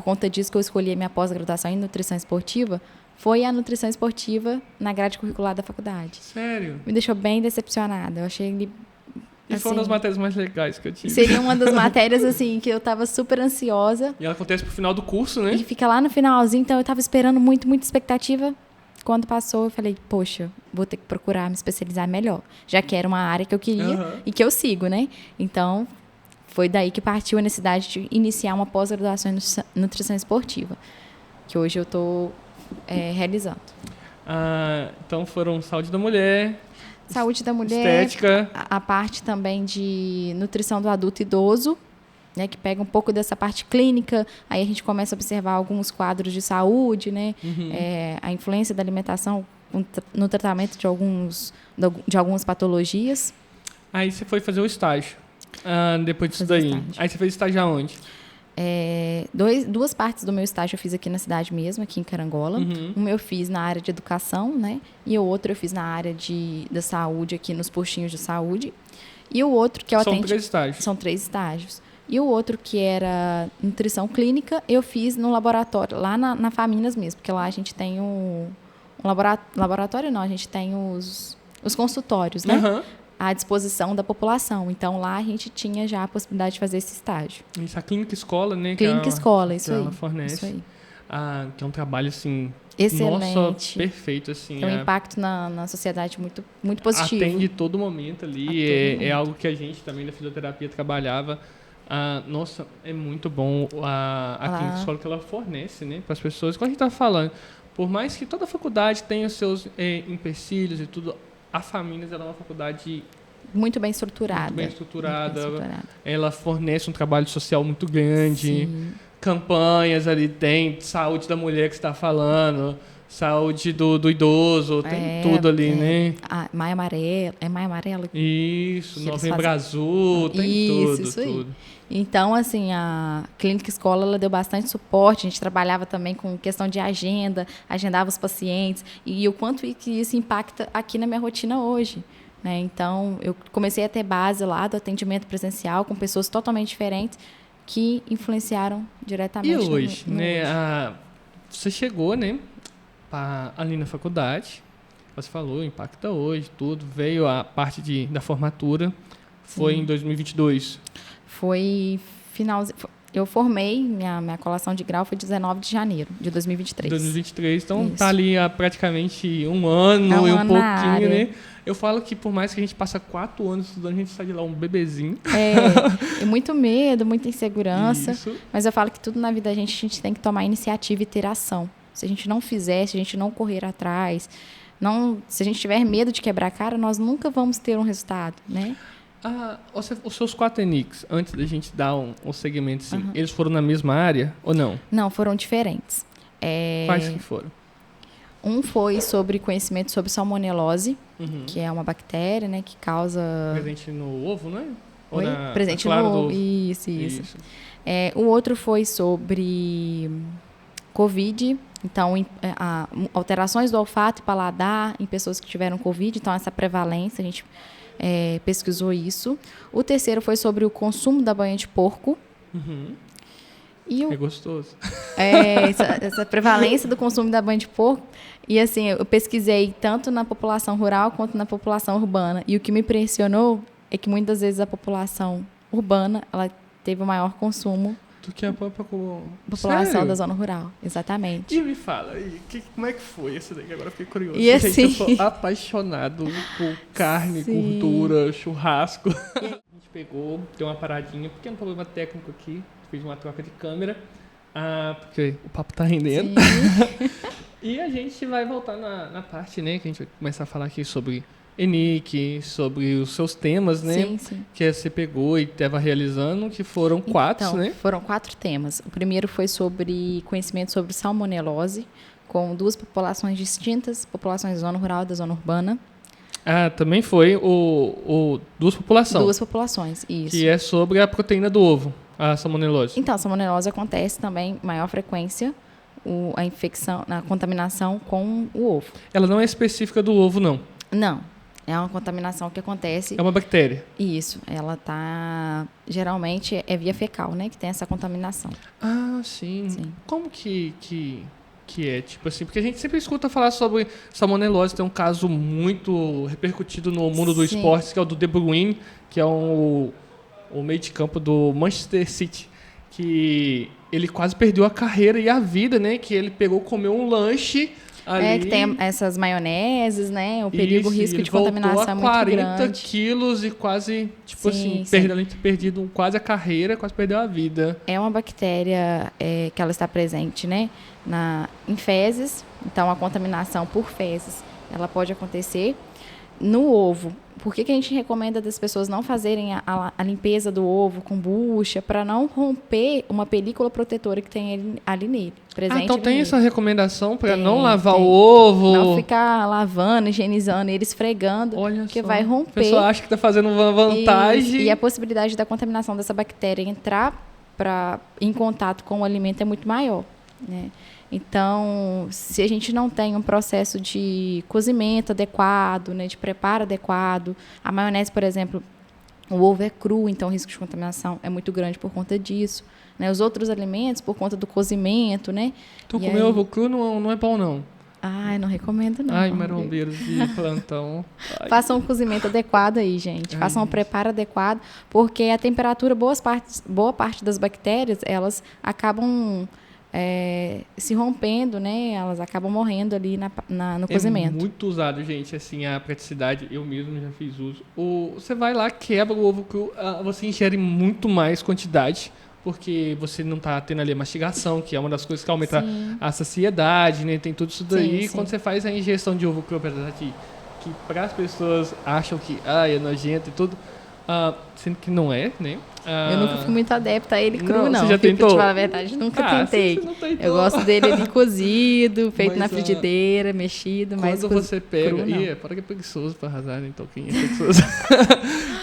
conta disso que eu escolhi a minha pós-graduação em nutrição esportiva, foi a nutrição esportiva na grade curricular da faculdade. Sério? Me deixou bem decepcionada. Eu achei ele... E foi uma das matérias mais legais que eu tive. Seria uma das matérias, assim, que eu estava super ansiosa. E ela acontece pro final do curso, né? E fica lá no finalzinho, então eu estava esperando muita expectativa. Quando passou, eu falei, poxa, vou ter que procurar me especializar melhor. Já que era uma área que eu queria e que eu sigo, né? Então, foi daí que partiu a necessidade de iniciar uma pós-graduação em nutrição esportiva, que hoje eu estou realizando. Então, foram saúde da mulher... Saúde da mulher, estética. A parte também de nutrição do adulto idoso, né, que pega um pouco dessa parte clínica, aí a gente começa a observar alguns quadros de saúde, né, a influência da alimentação no tratamento de algumas patologias. Aí você foi fazer o estágio, depois disso daí. Aí você fez estágio aonde? Duas partes do meu estágio eu fiz aqui na cidade mesmo, aqui em Carangola. Um eu fiz na área de educação, né? E o outro eu fiz na área da saúde, aqui nos postinhos de saúde. E o outro que eu atendo... São 3 estágios. São 3 estágios. E o outro, que era nutrição clínica, eu fiz no laboratório, lá na Faminas mesmo, porque lá a gente tem um laboratório, não, a gente tem os consultórios, né? à disposição da população. Então, lá a gente tinha já a possibilidade de fazer esse estágio. Isso, a clínica escola, né? Clínica escola, isso que aí. ela fornece. Isso aí. Que é um trabalho, assim... Excelente. Nossa, perfeito, assim. Tem um impacto na sociedade muito, muito positivo. Atende todo momento ali. É algo que a gente também da fisioterapia trabalhava. Nossa, é muito bom a clínica escola que ela fornece, né, para as pessoas. Como a gente estava falando, por mais que toda faculdade tenha os seus empecilhos e tudo, a Famílias ela é uma faculdade muito bem estruturada. Muito bem estruturada. Ela fornece um trabalho social muito grande. Sim. Campanhas ali, tem saúde da mulher que você está falando, saúde do idoso, tem tudo ali, né? Maio Amarelo, é Maio Amarelo? Isso, Novembro Azul, tem isso tudo. Aí. Então, assim, a Clínica Escola ela deu bastante suporte, a gente trabalhava também com questão de agenda, agendava os pacientes, e o quanto que isso impacta aqui na minha rotina hoje. Né? Então, eu comecei a ter base lá do atendimento presencial com pessoas totalmente diferentes, que influenciaram diretamente. E hoje, né? Você chegou, né? Ali na faculdade, você falou, impacta hoje, tudo. Veio a parte da formatura, foi em 2022. Foi finalzinho. Eu formei, minha colação de grau foi 19 de janeiro de 2023. 2023, então tá ali há praticamente um ano e um pouquinho, né? Eu falo que por mais que a gente passe 4 anos estudando, a gente sai de lá um bebezinho. E muito medo, muita insegurança. Isso. Mas eu falo que tudo na vida a gente tem que tomar iniciativa e ter ação. Se a gente não fizer, se a gente não correr atrás, se a gente tiver medo de quebrar a cara, nós nunca vamos ter um resultado, né? Os seus 4 ENICs, antes da gente dar um segmento assim, eles foram na mesma área ou não? Não, foram diferentes. Quais que foram? Um foi sobre conhecimento sobre salmonelose, que é uma bactéria, né, que causa... Presente no ovo, não é? Oi? Presente no ovo. Isso. O outro foi sobre Covid, então alterações do olfato e paladar em pessoas que tiveram Covid, então essa prevalência, a gente pesquisou isso. O terceiro foi sobre o consumo da banha de porco. É gostoso. Essa prevalência do consumo da banha de porco. E assim, eu pesquisei tanto na população rural quanto na população urbana. E o que me impressionou é que muitas vezes a população urbana ela teve o maior consumo do que a própria população da zona rural. Exatamente. E me fala, como é que foi esse daí? Agora eu fiquei curioso. E assim... Gente, eu sou apaixonado por carne, gordura, churrasco. A gente pegou, deu uma paradinha, porque é um problema técnico aqui. Fiz uma troca de câmera, porque o papo tá rendendo. E a gente vai voltar na parte, né, que a gente vai começar a falar aqui sobre ENIC, sobre os seus temas, né? Sim. Que você pegou e estava realizando, que foram 4, né? Foram 4 temas. O primeiro foi sobre conhecimento sobre salmonelose, com 2 populações distintas, populações da zona rural e da zona urbana. Também foi duas populações. 2 populações, isso. Que é sobre a proteína do ovo, a salmonelose. Então, a salmonelose acontece também em maior frequência, a infecção, a contaminação com o ovo. Ela não é específica do ovo, não? Não. É uma contaminação que acontece... É uma bactéria? Isso. Ela geralmente é via fecal, né? Que tem essa contaminação. Sim. Como que é? Tipo assim, porque a gente sempre escuta falar sobre salmonelose. Tem um caso muito repercutido no mundo do esporte, que é o do De Bruyne, que é o meio de campo do Manchester City, que ele quase perdeu a carreira e a vida, né? Que ele comeu um lanche... ali, que tem essas maioneses, né? O perigo, o risco de contaminação é muito grande. Ele voltou a 40 quilos e quase, além de ter perdido quase a carreira, quase perdeu a vida. É uma bactéria que ela está presente, né? Em fezes, então a contaminação por fezes, ela pode acontecer. No ovo, por que a gente recomenda das pessoas não fazerem a limpeza do ovo com bucha, para não romper uma película protetora que tem ali nele, presente então tem nele. Essa recomendação para não lavar o ovo? Não ficar lavando, higienizando ele, esfregando, porque vai romper. A pessoa acha que está fazendo uma vantagem. E a possibilidade da contaminação dessa bactéria entrar em contato com o alimento é muito maior, né? Então, se a gente não tem um processo de cozimento adequado, né, de preparo adequado, a maionese, por exemplo, o ovo é cru, então o risco de contaminação é muito grande por conta disso. Né? Os outros alimentos, por conta do cozimento, né? Então, comer ovo cru não é bom, não? Ai, não recomendo não. Ai, marombeiros de plantão. Ai. Façam um cozimento adequado aí, gente. Façam um preparo adequado, porque a temperatura, boa parte das bactérias, elas acabam se rompendo, né? Elas acabam morrendo ali no cozimento. É muito usado, gente, assim, a praticidade. Eu mesmo já fiz uso. Você vai lá, quebra o ovo cru, você ingere muito mais quantidade, porque você não está tendo ali a mastigação, que é uma das coisas que aumenta a saciedade, né? Tem tudo isso daí. Sim. Quando você faz a ingestão de ovo cru, apesar de que para as pessoas acham que é nojento e tudo, sendo que não é, né? Eu nunca fui muito adepta a ele cru, não. Você já tentou? Pra te falar a verdade, nunca tentei. Você não tentou. Eu gosto dele ali cozido, feito na frigideira, mexido, mas quando você pega... para que é preguiçoso pra arrasar, né? Tolkien é preguiçoso.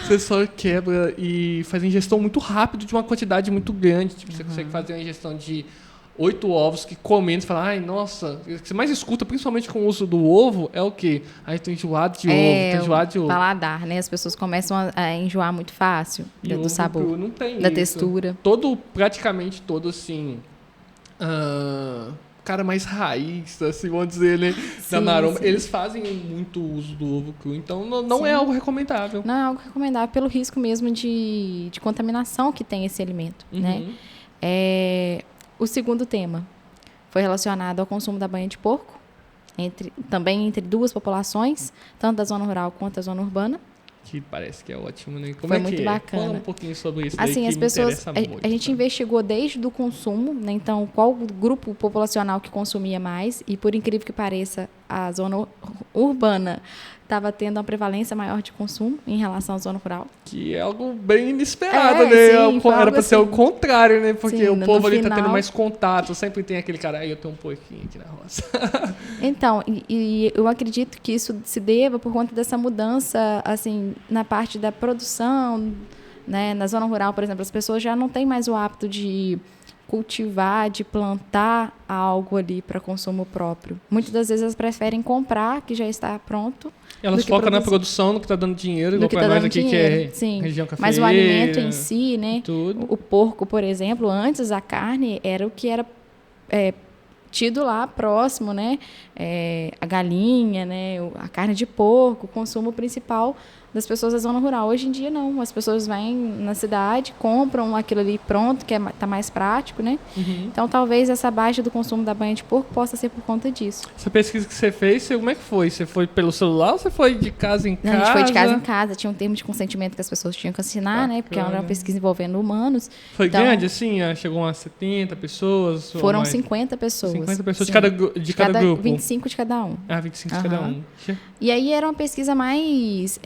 Você só quebra e faz a ingestão muito rápido de uma quantidade muito grande. Tipo, você consegue fazer uma ingestão de 8 ovos que comendo, você fala, ai, nossa, o que você mais escuta, principalmente com o uso do ovo, é o quê? Ai, tô enjoado de ovo, tô enjoado de ovo. Paladar, né? As pessoas começam a enjoar muito fácil do sabor, cru, não tem da isso. textura. Praticamente todo, assim, cara mais raiz, assim, vamos dizer, né? Da maromba, eles fazem muito uso do ovo cru, então não é algo recomendável. Não é algo recomendável pelo risco mesmo de contaminação que tem esse alimento, né? O segundo tema foi relacionado ao consumo da banha de porco, também entre duas populações, tanto da zona rural quanto da zona urbana. Que parece que é ótimo, né? Como foi é que muito bacana. Fala um pouquinho sobre isso. Assim, daí, as que pessoas, me interessa muito, a gente investigou desde o consumo, né? Então, qual o grupo populacional que consumia mais, e por incrível que pareça, a zona urbana estava tendo uma prevalência maior de consumo em relação à zona rural. Que é algo bem inesperado, né? Sim, era para ser assim. o contrário, né? Porque Sim, o povo ali final... tá tendo mais contato, sempre tem aquele cara, eu tenho um porquinho aqui na roça. Então, e eu acredito que isso se deva por conta dessa mudança, assim, na parte da produção, né? Na zona rural, por exemplo, as pessoas já não têm mais o hábito de cultivar, de plantar algo ali para consumo próprio. Muitas das vezes elas preferem comprar, que já está pronto. Elas focam na produção, no que está dando dinheiro, igual para nós aqui, dinheiro. Que é região cafeeira. Mas o alimento em si, né? Tudo. O porco, por exemplo, antes a carne era o que era tido lá próximo, né? A galinha, né? A carne de porco, o consumo principal das pessoas da zona rural. Hoje em dia, não. As pessoas vêm na cidade, compram aquilo ali pronto, que tá mais prático, né? Uhum. Então, talvez essa baixa do consumo da banha de porco possa ser por conta disso. Essa pesquisa que você fez, como é que foi? Você foi pelo celular ou você foi de casa em casa? Não, a gente foi de casa em casa. Tinha um termo de consentimento que as pessoas tinham que assinar, né? Porque era uma pesquisa envolvendo humanos. Foi grande, assim? Chegou a 70 pessoas? Foram mais? 50 pessoas. 50 pessoas de cada grupo? 25 de cada um. 25 de cada um. E aí era uma pesquisa mais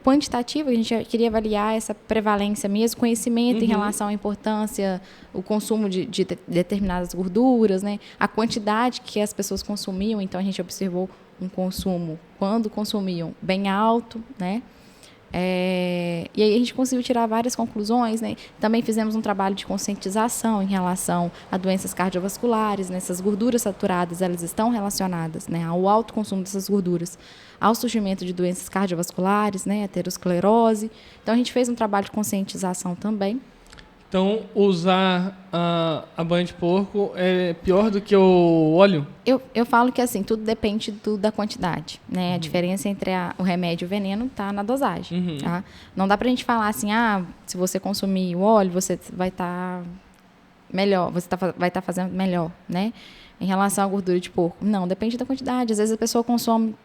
quantitativa, a gente queria avaliar essa prevalência mesmo, conhecimento em relação à importância, o consumo de determinadas gorduras, né? A quantidade que as pessoas consumiam, então a gente observou um consumo, quando consumiam, bem alto, né? E aí a gente conseguiu tirar várias conclusões, né? Também fizemos um trabalho de conscientização em relação a doenças cardiovasculares, né? Essas gorduras saturadas, elas estão relacionadas, né, ao alto consumo dessas gorduras, ao surgimento de doenças cardiovasculares, né, aterosclerose. Então a gente fez um trabalho de conscientização também. Então, usar a banha de porco é pior do que o óleo? Eu falo que, assim, tudo depende da quantidade, né? A diferença entre o remédio e o veneno está na dosagem, tá? Não dá pra gente falar assim, se você consumir o óleo, você vai estar melhor, vai estar fazendo melhor, né? Em relação à gordura de porco. Não, depende da quantidade. Às vezes a pessoa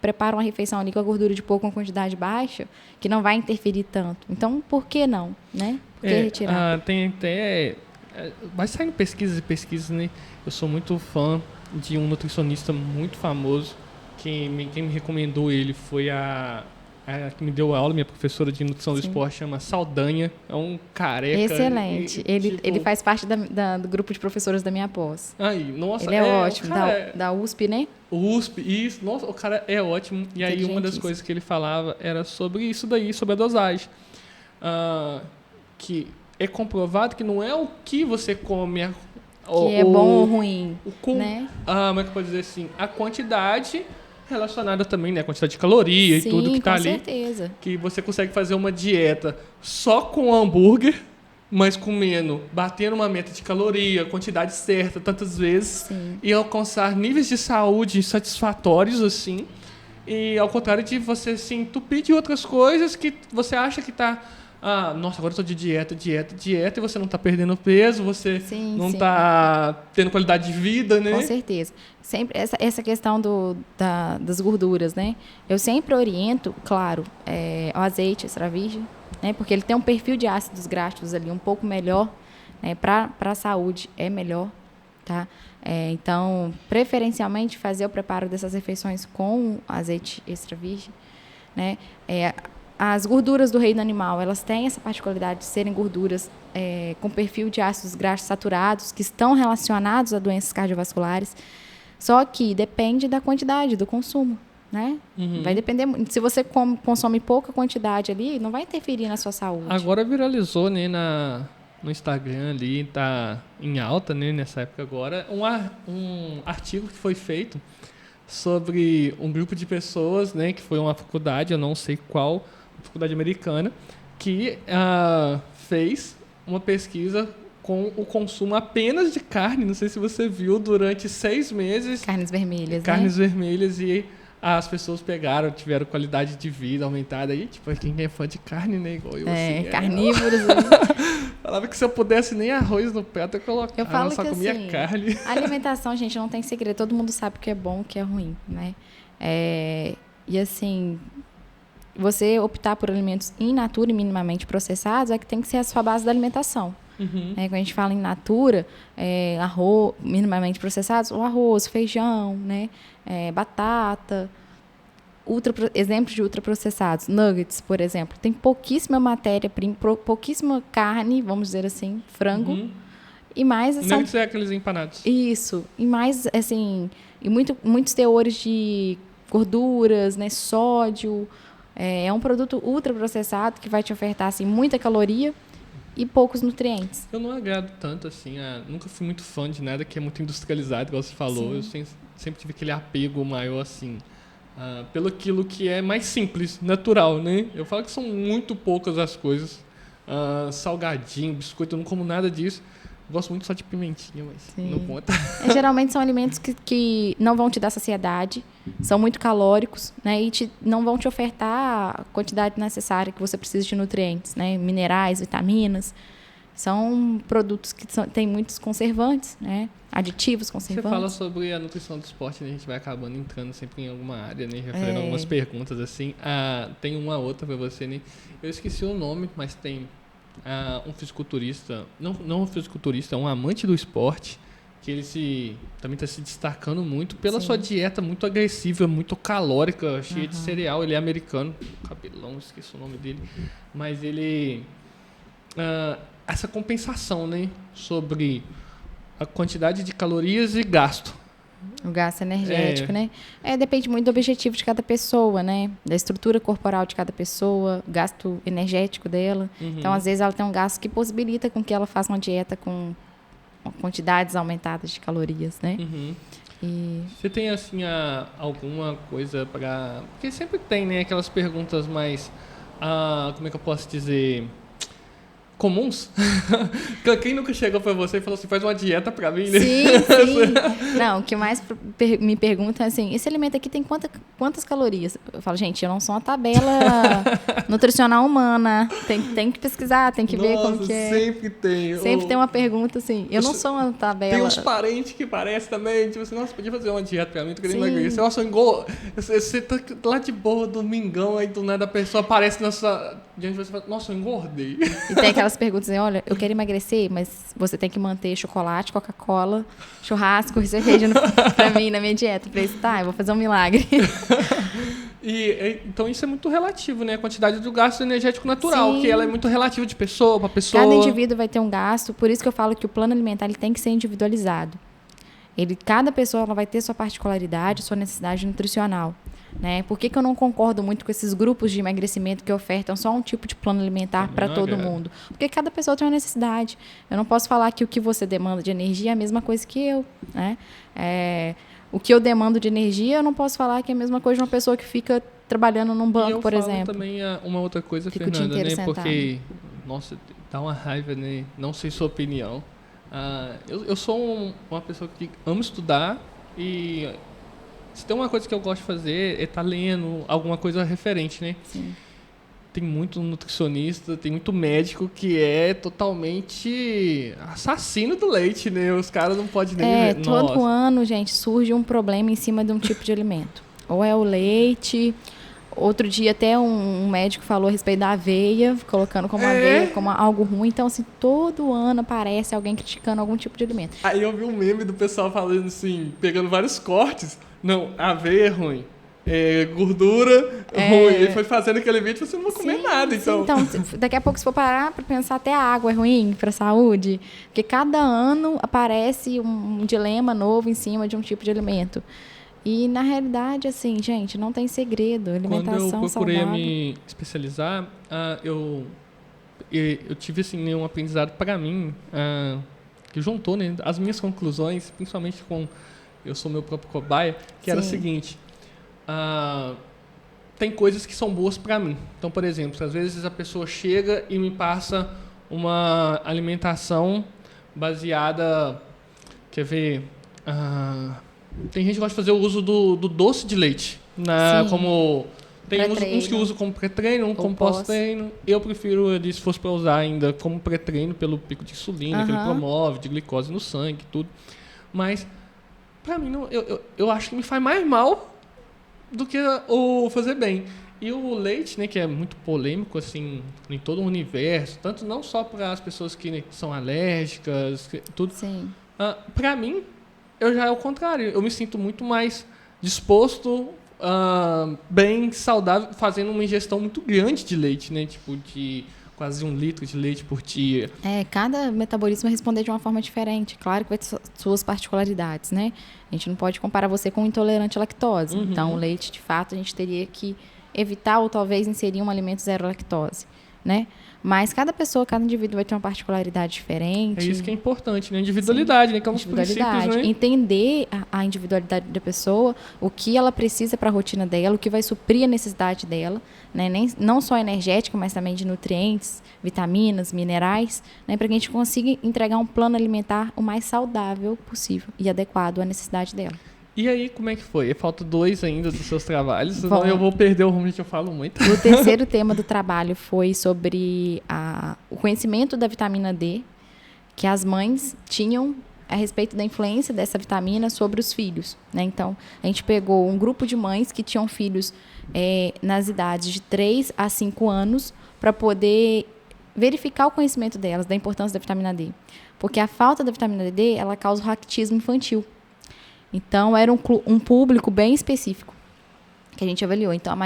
prepara uma refeição ali com a gordura de porco com quantidade baixa, que não vai interferir tanto. Então, por que não, né? Por que retirar? Tem até... vai saindo pesquisas e pesquisas, né? Eu sou muito fã de um nutricionista muito famoso. Quem me recomendou ele foi a que me deu aula, minha professora de nutrição do esporte, chama Saldanha. É um careca. Excelente. Ele faz parte do grupo de professores da minha pós. Nossa, ele é ótimo, da USP, né? USP, isso. Nossa, o cara é ótimo. E aí uma das coisas que ele falava era sobre isso daí, sobre a dosagem. Que é comprovado que não é o que você come... que é bom ou ruim, né? Como é que eu posso dizer assim? A quantidade... relacionada também, né? A quantidade de caloria e tudo que tá ali. Com certeza. Que você consegue fazer uma dieta só com hambúrguer mas comendo, batendo uma meta de caloria, quantidade certa, tantas vezes, Sim. e alcançar níveis de saúde satisfatórios, assim, e ao contrário de você se entupir de outras coisas que você acha que está... Ah, nossa, agora eu tô de dieta, e você não tá perdendo peso, você não tá tendo qualidade de vida, né? Com certeza. Sempre essa questão das gorduras, né? Eu sempre oriento, claro, o azeite extra virgem, né? Porque ele tem um perfil de ácidos graxos ali um pouco melhor, né? Para a saúde é melhor, tá? Então, preferencialmente, fazer o preparo dessas refeições com azeite extra virgem, né? As gorduras do reino animal, elas têm essa particularidade de serem gorduras com perfil de ácidos graxos saturados, que estão relacionados a doenças cardiovasculares, só que depende da quantidade, do consumo, né? Uhum. Vai depender, se você consome pouca quantidade ali, não vai interferir na sua saúde. Agora viralizou, né, no Instagram ali, tá em alta, né, nessa época agora, um artigo que foi feito sobre um grupo de pessoas, né, que foi uma faculdade, eu não sei qual, faculdade americana, que fez uma pesquisa com o consumo apenas de carne, não sei se você viu, durante 6 meses. Carnes vermelhas, Carnes vermelhas, e as pessoas tiveram qualidade de vida aumentada. E, tipo, quem é fã de carne, né, igual eu, assim. Carnívoros. Falava que se eu pudesse nem arroz no prato, eu colocava, eu falo só que, comia assim, carne. A alimentação, gente, não tem segredo. Todo mundo sabe o que é bom, o que é ruim, né? E, assim... Você optar por alimentos in natura e minimamente processados é que tem que ser a sua base da alimentação. Uhum. Quando a gente fala in natura, arroz, minimamente processados, o arroz, feijão, né? Batata, exemplos de ultraprocessados, nuggets, por exemplo. Tem pouquíssima matéria-prima, pouquíssima carne, vamos dizer assim, frango. Uhum. E mais... Nuggets é aqueles empanados. Isso. E mais, assim, muitos teores de gorduras, né? Sódio... É um produto ultraprocessado que vai te ofertar assim, muita caloria e poucos nutrientes. Eu não agrado tanto, assim, nunca fui muito fã de nada que é muito industrializado, igual você falou. Sim. Eu sempre tive aquele apego maior, assim, pelo aquilo que é mais simples, natural, né? Eu falo que são muito poucas as coisas. Salgadinho, biscoito, eu não como nada disso. Gosto muito só de pimentinha, mas Sim. não conta. Geralmente são alimentos que não vão te dar saciedade, são muito calóricos, né? E não vão te ofertar a quantidade necessária que você precisa de nutrientes, né? Minerais, vitaminas. São produtos que têm muitos conservantes, né? Aditivos conservantes. Você fala sobre a nutrição do esporte, né? A gente vai acabando entrando sempre em alguma área, né? Referendo algumas perguntas, assim. Tem uma outra para você, né? Eu esqueci o nome, mas tem... um fisiculturista, não um fisiculturista, um amante do esporte, que ele também está se destacando muito pela Sim. sua dieta muito agressiva, muito calórica, cheia de cereal. Ele é americano, cabelão, esqueci o nome dele, mas ele... essa compensação, né, sobre a quantidade de calorias e gasto. O gasto energético, né? Depende muito do objetivo de cada pessoa, né? Da estrutura corporal de cada pessoa, gasto energético dela. Uhum. Então, às vezes, ela tem um gasto que possibilita com que ela faça uma dieta com quantidades aumentadas de calorias, né? Uhum. Você tem, assim, alguma coisa para... Porque sempre tem, né? Aquelas perguntas mais... como é que eu posso dizer... comuns? Quem nunca chegou pra você e falou assim, faz uma dieta pra mim, né? Sim, sim. Não, o que mais me perguntam é assim, esse alimento aqui tem quantas calorias? Eu falo, gente, eu não sou uma tabela nutricional humana. Tem que pesquisar, tem que ver como que é. Sempre tem. Sempre tem uma pergunta assim. Eu não sou uma tabela. Tem uns parentes que parecem também, tipo assim, nossa, podia fazer uma dieta pra mim, tu queria emagrecer. Nossa, você tá lá de boa, domingão, aí do nada a pessoa aparece na sua... diante de você e fala, nossa, eu engordei. E tem aquelas perguntas assim, olha, eu quero emagrecer, mas você tem que manter chocolate, Coca-Cola, churrasco e cerveja pra mim, na minha dieta. Eu falei, tá, eu vou fazer um milagre. Então isso é muito relativo, né? A quantidade do gasto energético natural, Sim. que ela é muito relativa de pessoa para pessoa. Cada indivíduo vai ter um gasto, por isso que eu falo que o plano alimentar ele tem que ser individualizado. Cada pessoa ela vai ter sua particularidade, sua necessidade nutricional. Né? Por que eu não concordo muito com esses grupos de emagrecimento que ofertam só um tipo de plano alimentar para todo mundo? Porque cada pessoa tem uma necessidade. Eu não posso falar que o que você demanda de energia é a mesma coisa que eu. Né? O que eu demando de energia, eu não posso falar que é a mesma coisa de uma pessoa que fica trabalhando num banco, por exemplo. Eu falo também uma outra coisa, Fica Fernanda, né? Porque nossa, dá uma raiva, né? Não sei sua opinião. Eu sou uma pessoa que ama estudar e se tem uma coisa que eu gosto de fazer é estar lendo alguma coisa referente, né? Sim. Tem muito nutricionista, tem muito médico que é totalmente assassino do leite, né? Os caras não podem nem ver. Todo ano, gente, surge um problema em cima de um tipo de alimento. Ou é o leite. Outro dia até um médico falou a respeito da aveia, colocando como aveia como algo ruim. Então, assim, todo ano aparece alguém criticando algum tipo de alimento. Aí eu vi um meme do pessoal falando assim, pegando vários cortes. Não, aveia é ruim. Gordura ruim. Ele foi fazendo aquele vídeo e você não vai comer nada. Então. Então, daqui a pouco, se for parar para pensar, até a água é ruim para a saúde. Porque cada ano aparece um dilema novo em cima de um tipo de alimento. E, na realidade, assim, gente, não tem segredo. Alimentação quando eu procurei saudável. me especializar, eu tive assim, um aprendizado para mim que juntou, né, as minhas conclusões, principalmente com eu sou meu próprio cobaia, que era o seguinte: tem coisas que são boas para mim. Então, por exemplo, às vezes a pessoa chega e me passa uma alimentação baseada, quer ver, tem gente que gosta de fazer o uso do doce de leite, como tem uns que usam como pré-treino, como pós-treino. Eu prefiro, se fosse para usar ainda como pré-treino pelo pico de insulina que ele promove, de glicose no sangue, tudo. Mas para mim eu acho que me faz mais mal do que o fazer bem. E o leite, né, que é muito polêmico assim em todo o universo, tanto não só para as pessoas que são alérgicas, tudo. Sim. Para mim, eu já é o contrário. Eu me sinto muito mais disposto, bem saudável, fazendo uma ingestão muito grande de leite, né? Tipo, de quase 1 litro de leite por dia. Cada metabolismo vai responder de uma forma diferente. Claro que vai ter suas particularidades, né? A gente não pode comparar você com um intolerante à lactose. Então, o leite, de fato, a gente teria que evitar ou talvez inserir um alimento zero lactose, né? Mas cada pessoa, cada indivíduo vai ter uma particularidade diferente. É isso que é importante, né? Individualidade, né? Que é um dos princípios, né? Entender a individualidade da pessoa, o que ela precisa para a rotina dela, o que vai suprir a necessidade dela, né? Não só energética, mas também de nutrientes, vitaminas, minerais, né? Para que a gente consiga entregar um plano alimentar o mais saudável possível e adequado à necessidade dela. E aí, como é que foi? Falta 2 ainda dos seus trabalhos, senão eu vou perder o rumo que eu falo muito. O terceiro tema do trabalho foi sobre o conhecimento da vitamina D, que as mães tinham a respeito da influência dessa vitamina sobre os filhos, né? Então, a gente pegou um grupo de mães que tinham filhos nas idades de 3 a 5 anos para poder verificar o conhecimento delas, da importância da vitamina D. Porque a falta da vitamina D, ela causa o raquitismo infantil. Então, era um público bem específico que a gente avaliou. Então,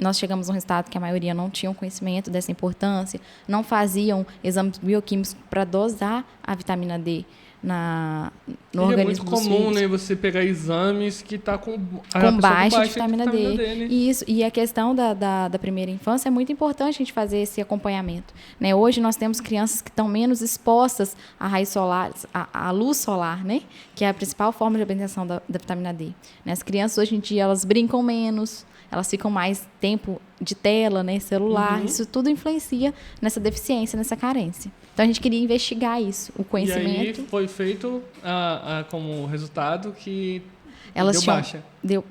nós chegamos a um resultado que a maioria não tinham conhecimento dessa importância, não faziam exames bioquímicos para dosar a vitamina D no organismo dos filhos. É muito comum, né, você pegar exames que está com baixa de vitamina D. Né? Isso, e a questão da primeira infância é muito importante a gente fazer esse acompanhamento, né? Hoje nós temos crianças que estão menos expostas à raiz solar, à luz solar, né? Que é a principal forma de obtenção da vitamina D. Né? As crianças hoje em dia elas brincam menos, elas ficam mais tempo de tela, né, celular. Isso tudo influencia nessa deficiência, nessa carência. Então, a gente queria investigar isso, o conhecimento. E aí foi feito como resultado que deu baixa.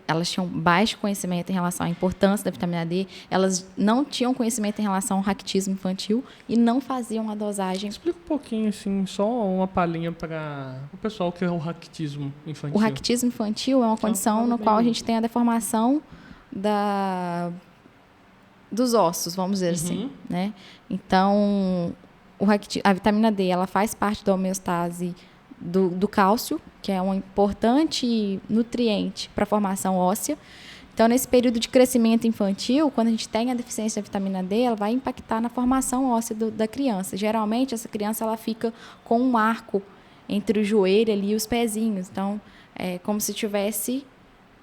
Elas tinham baixo conhecimento em relação à importância da vitamina D, elas não tinham conhecimento em relação ao raquitismo infantil e não faziam a dosagem. Explica um pouquinho, assim, só uma palhinha para o pessoal que é o raquitismo infantil. O raquitismo infantil é uma condição no qual a gente tem a deformação dos ossos, vamos dizer assim, né? Então, a vitamina D, ela faz parte da homeostase do cálcio, que é um importante nutriente para a formação óssea. Então, nesse período de crescimento infantil, quando a gente tem a deficiência da vitamina D, ela vai impactar na formação óssea da criança. Geralmente, essa criança ela fica com um arco entre o joelho ali e os pezinhos. Então, é como se tivesse,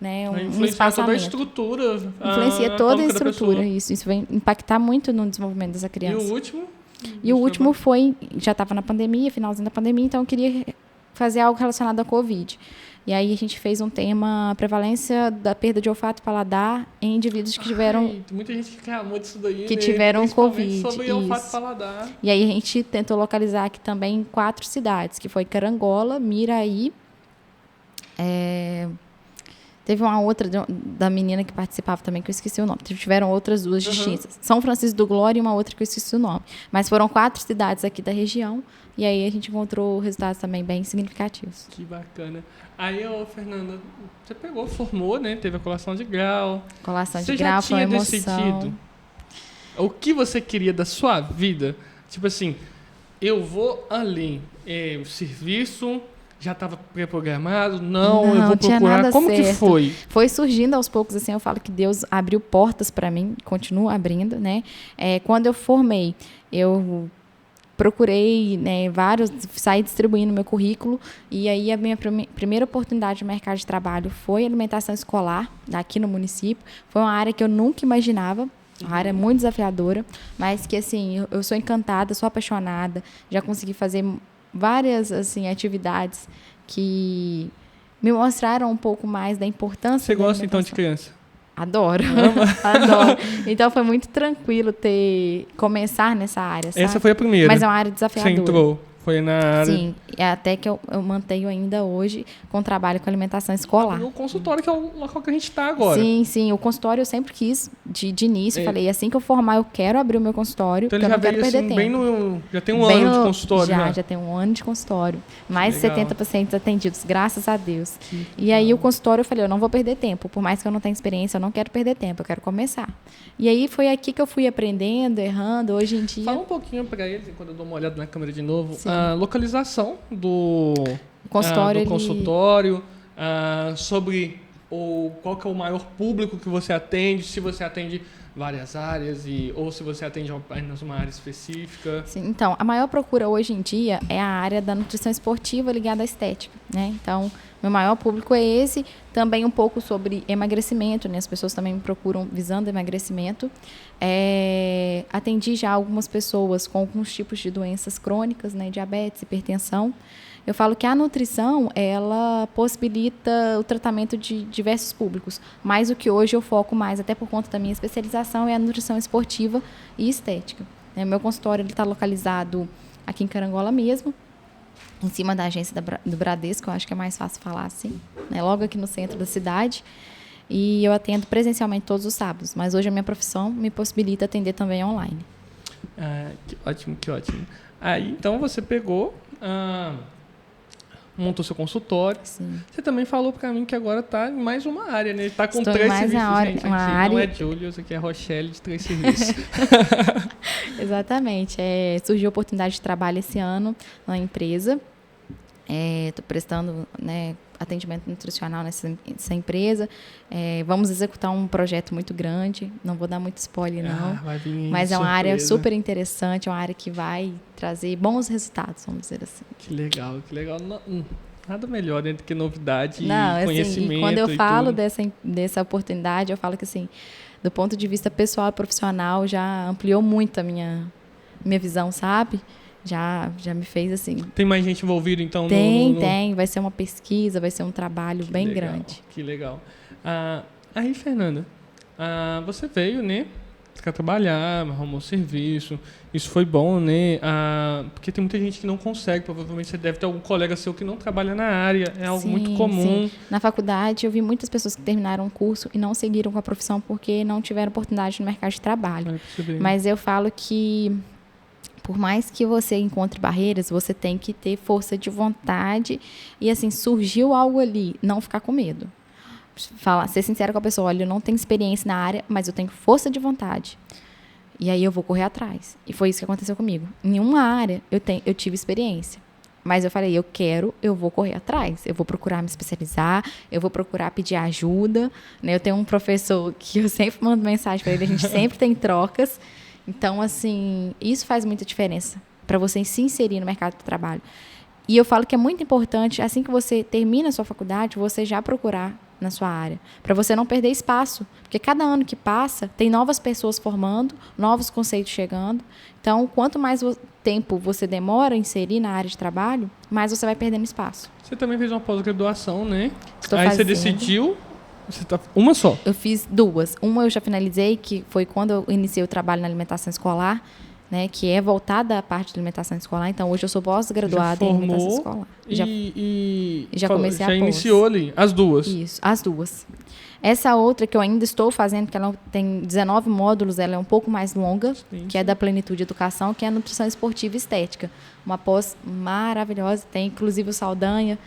né, um espaçamento. Toda a estrutura. Influencia toda a estrutura, isso vai impactar muito no desenvolvimento dessa criança. E o último? Já estava na pandemia, finalzinho da pandemia, então eu queria fazer algo relacionado à Covid. E aí a gente fez um tema prevalência da perda de olfato e paladar em indivíduos que tiveram... muita gente que reclamou disso daí, que né? tiveram Covid. Sobre olfato e paladar. E aí a gente tentou localizar aqui também 4 cidades, que foi Carangola, Miraí, teve uma outra da menina que participava também, que eu esqueci o nome. Tiveram outras 2 distintas. São Francisco do Glória e uma outra que eu esqueci o nome. Mas foram 4 cidades aqui da região. E aí a gente encontrou resultados também bem significativos. Que bacana. Aí, Fernanda, você formou, né? Teve a colação de grau. Colação de grau foi uma emoção. Você já tinha decidido o que você queria da sua vida? Tipo assim, eu vou ali, o serviço... Já estava pré-programado? Não, eu vou procurar. Como certo. Que foi? Foi surgindo aos poucos, assim, eu falo que Deus abriu portas para mim, continua abrindo, né? Quando eu formei, eu procurei, né, saí distribuindo meu currículo, e aí a minha primeira oportunidade no mercado de trabalho foi alimentação escolar, aqui no município. Foi uma área que eu nunca imaginava, uma área muito desafiadora, mas que, assim, eu sou encantada, sou apaixonada, já consegui fazer várias, assim, atividades que me mostraram um pouco mais da importância. Você gosta, então, de criança? Adoro. Adoro. Então, foi muito tranquilo começar nessa área, sabe? Essa foi a primeira? Mas é uma área desafiadora. Você entrou? Foi na área... Sim, até que eu mantenho ainda hoje com trabalho com alimentação escolar. O consultório, que é o local que a gente está agora. Sim. O consultório eu sempre quis, de início. Falei, assim que eu formar, eu quero abrir o meu consultório, então, porque eu não quero perder tempo. Já tem um ano de consultório. Já tem um ano de consultório. Mais de 70 pacientes atendidos, graças a Deus. E aí o consultório, eu falei, eu não vou perder tempo. Por mais que eu não tenha experiência, eu não quero perder tempo, eu quero começar. E aí foi aqui que eu fui aprendendo, errando, hoje em dia... Fala um pouquinho para eles, quando eu dou uma olhada na câmera de novo. A localização do consultório, sobre qual que é o maior público que você atende, se você atende várias áreas ou se você atende apenas uma área específica. Sim, então, a maior procura hoje em dia é a área da nutrição esportiva ligada à estética, né? Então, meu maior público é esse, também um pouco sobre emagrecimento, né? As pessoas também me procuram visando emagrecimento. Atendi já algumas pessoas com alguns tipos de doenças crônicas, né? Diabetes, hipertensão. Eu falo que a nutrição, ela possibilita o tratamento de diversos públicos, mas o que hoje eu foco mais, até por conta da minha especialização, é a nutrição esportiva e estética. Meu consultório está localizado aqui em Carangola mesmo, em cima da agência do Bradesco, eu acho que é mais fácil falar assim, né? Logo aqui no centro da cidade, e eu atendo presencialmente todos os sábados, mas hoje a minha profissão me possibilita atender também online. Que ótimo. Aí, então, você pegou... montou seu consultório. Sim. Você também falou para mim que agora está em mais uma área, né? Está com Estou 3 serviços, gente. Uma aqui área... não é Júlio, isso aqui é Rochelle de 3 serviços. Exatamente. Surgiu a oportunidade de trabalho esse ano na empresa. Estou prestando, né, atendimento nutricional nessa empresa. Vamos executar um projeto muito grande. Não vou dar muito spoiler, não. Vai vir mas é uma surpresa. área super interessante, uma área que vai trazer bons resultados, vamos dizer assim. Que legal, que legal. Nada melhor, né, do que novidade e conhecimento. Assim, e quando eu falo dessa oportunidade, eu falo que, assim, do ponto de vista pessoal e profissional, já ampliou muito a minha visão, sabe? Já me fez assim... Tem mais gente envolvida, então? Tem. Vai ser uma pesquisa, vai ser um trabalho bem grande. Que legal. Aí, Fernanda, você veio, né? Quer trabalhar, arrumou serviço. Isso foi bom, né? Porque tem muita gente que não consegue. Provavelmente você deve ter algum colega seu que não trabalha na área. É algo muito comum. Sim. Na faculdade, eu vi muitas pessoas que terminaram o curso e não seguiram com a profissão porque não tiveram oportunidade no mercado de trabalho. Mas eu falo que... Por mais que você encontre barreiras, você tem que ter força de vontade e, assim, surgiu algo ali, não ficar com medo. Ser sincero com a pessoa, olha, eu não tenho experiência na área, mas eu tenho força de vontade. E aí eu vou correr atrás. E foi isso que aconteceu comigo. Em nenhuma área eu tive experiência. Mas eu falei, eu vou correr atrás. Eu vou procurar me especializar, eu vou procurar pedir ajuda. Né? Eu tenho um professor que eu sempre mando mensagem para ele, a gente sempre tem trocas. Então, assim, isso faz muita diferença para você se inserir no mercado de trabalho. E eu falo que é muito importante, assim que você termina a sua faculdade, você já procurar na sua área, para você não perder espaço. Porque cada ano que passa, tem novas pessoas formando, novos conceitos chegando. Então, quanto mais tempo você demora a inserir na área de trabalho, mais você vai perdendo espaço. Você também fez uma pós-graduação, né? Estou Aí fazendo. você decidiu... Uma só? Eu fiz 2. Uma eu já finalizei, que foi quando eu iniciei o trabalho na alimentação escolar, né, que é voltada à parte de alimentação escolar. Então, hoje eu sou pós-graduada em alimentação escolar. Já comecei a pós. Já iniciou ali, as 2? Isso, as 2. Essa outra que eu ainda estou fazendo, que ela tem 19 módulos, ela é um pouco mais longa, que é da Plenitude Educação, que é a Nutrição Esportiva e Estética. Uma pós maravilhosa, tem inclusive o Saldanha,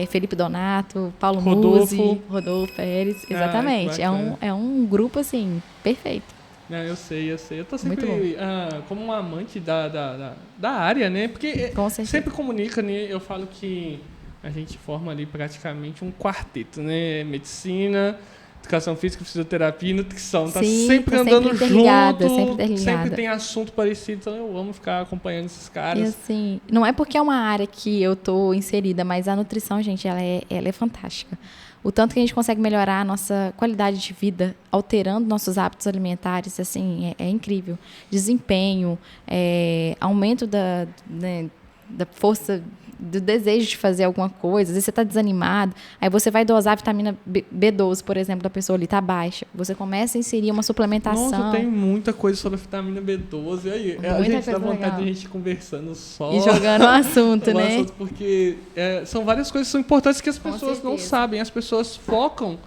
Felipe Donato, Paulo Musi, Rodolfo Pérez, exatamente. É um grupo, assim, perfeito. Não, eu sei. Eu tô sempre como um amante da área, né? Porque sempre comunica, né? Eu falo que a gente forma ali praticamente um quarteto, né? Medicina, educação física, fisioterapia e nutrição. Tá sempre andando junto, sempre tem assunto parecido. Então eu amo ficar acompanhando esses caras. E assim, não é porque é uma área que eu tô inserida, mas a nutrição, gente, ela é fantástica. O tanto que a gente consegue melhorar a nossa qualidade de vida, alterando nossos hábitos alimentares, assim, é incrível. Desempenho, aumento da força, do desejo de fazer alguma coisa. Às vezes você está desanimado, aí você vai dosar a vitamina B12, por exemplo, da pessoa ali está baixa. Você começa a inserir uma suplementação. Nossa, tem muita coisa sobre a vitamina B12. Aí, a gente dá vontade de a gente conversando só. E jogando o assunto, né? Porque são várias coisas que são importantes que as pessoas não sabem. As pessoas focam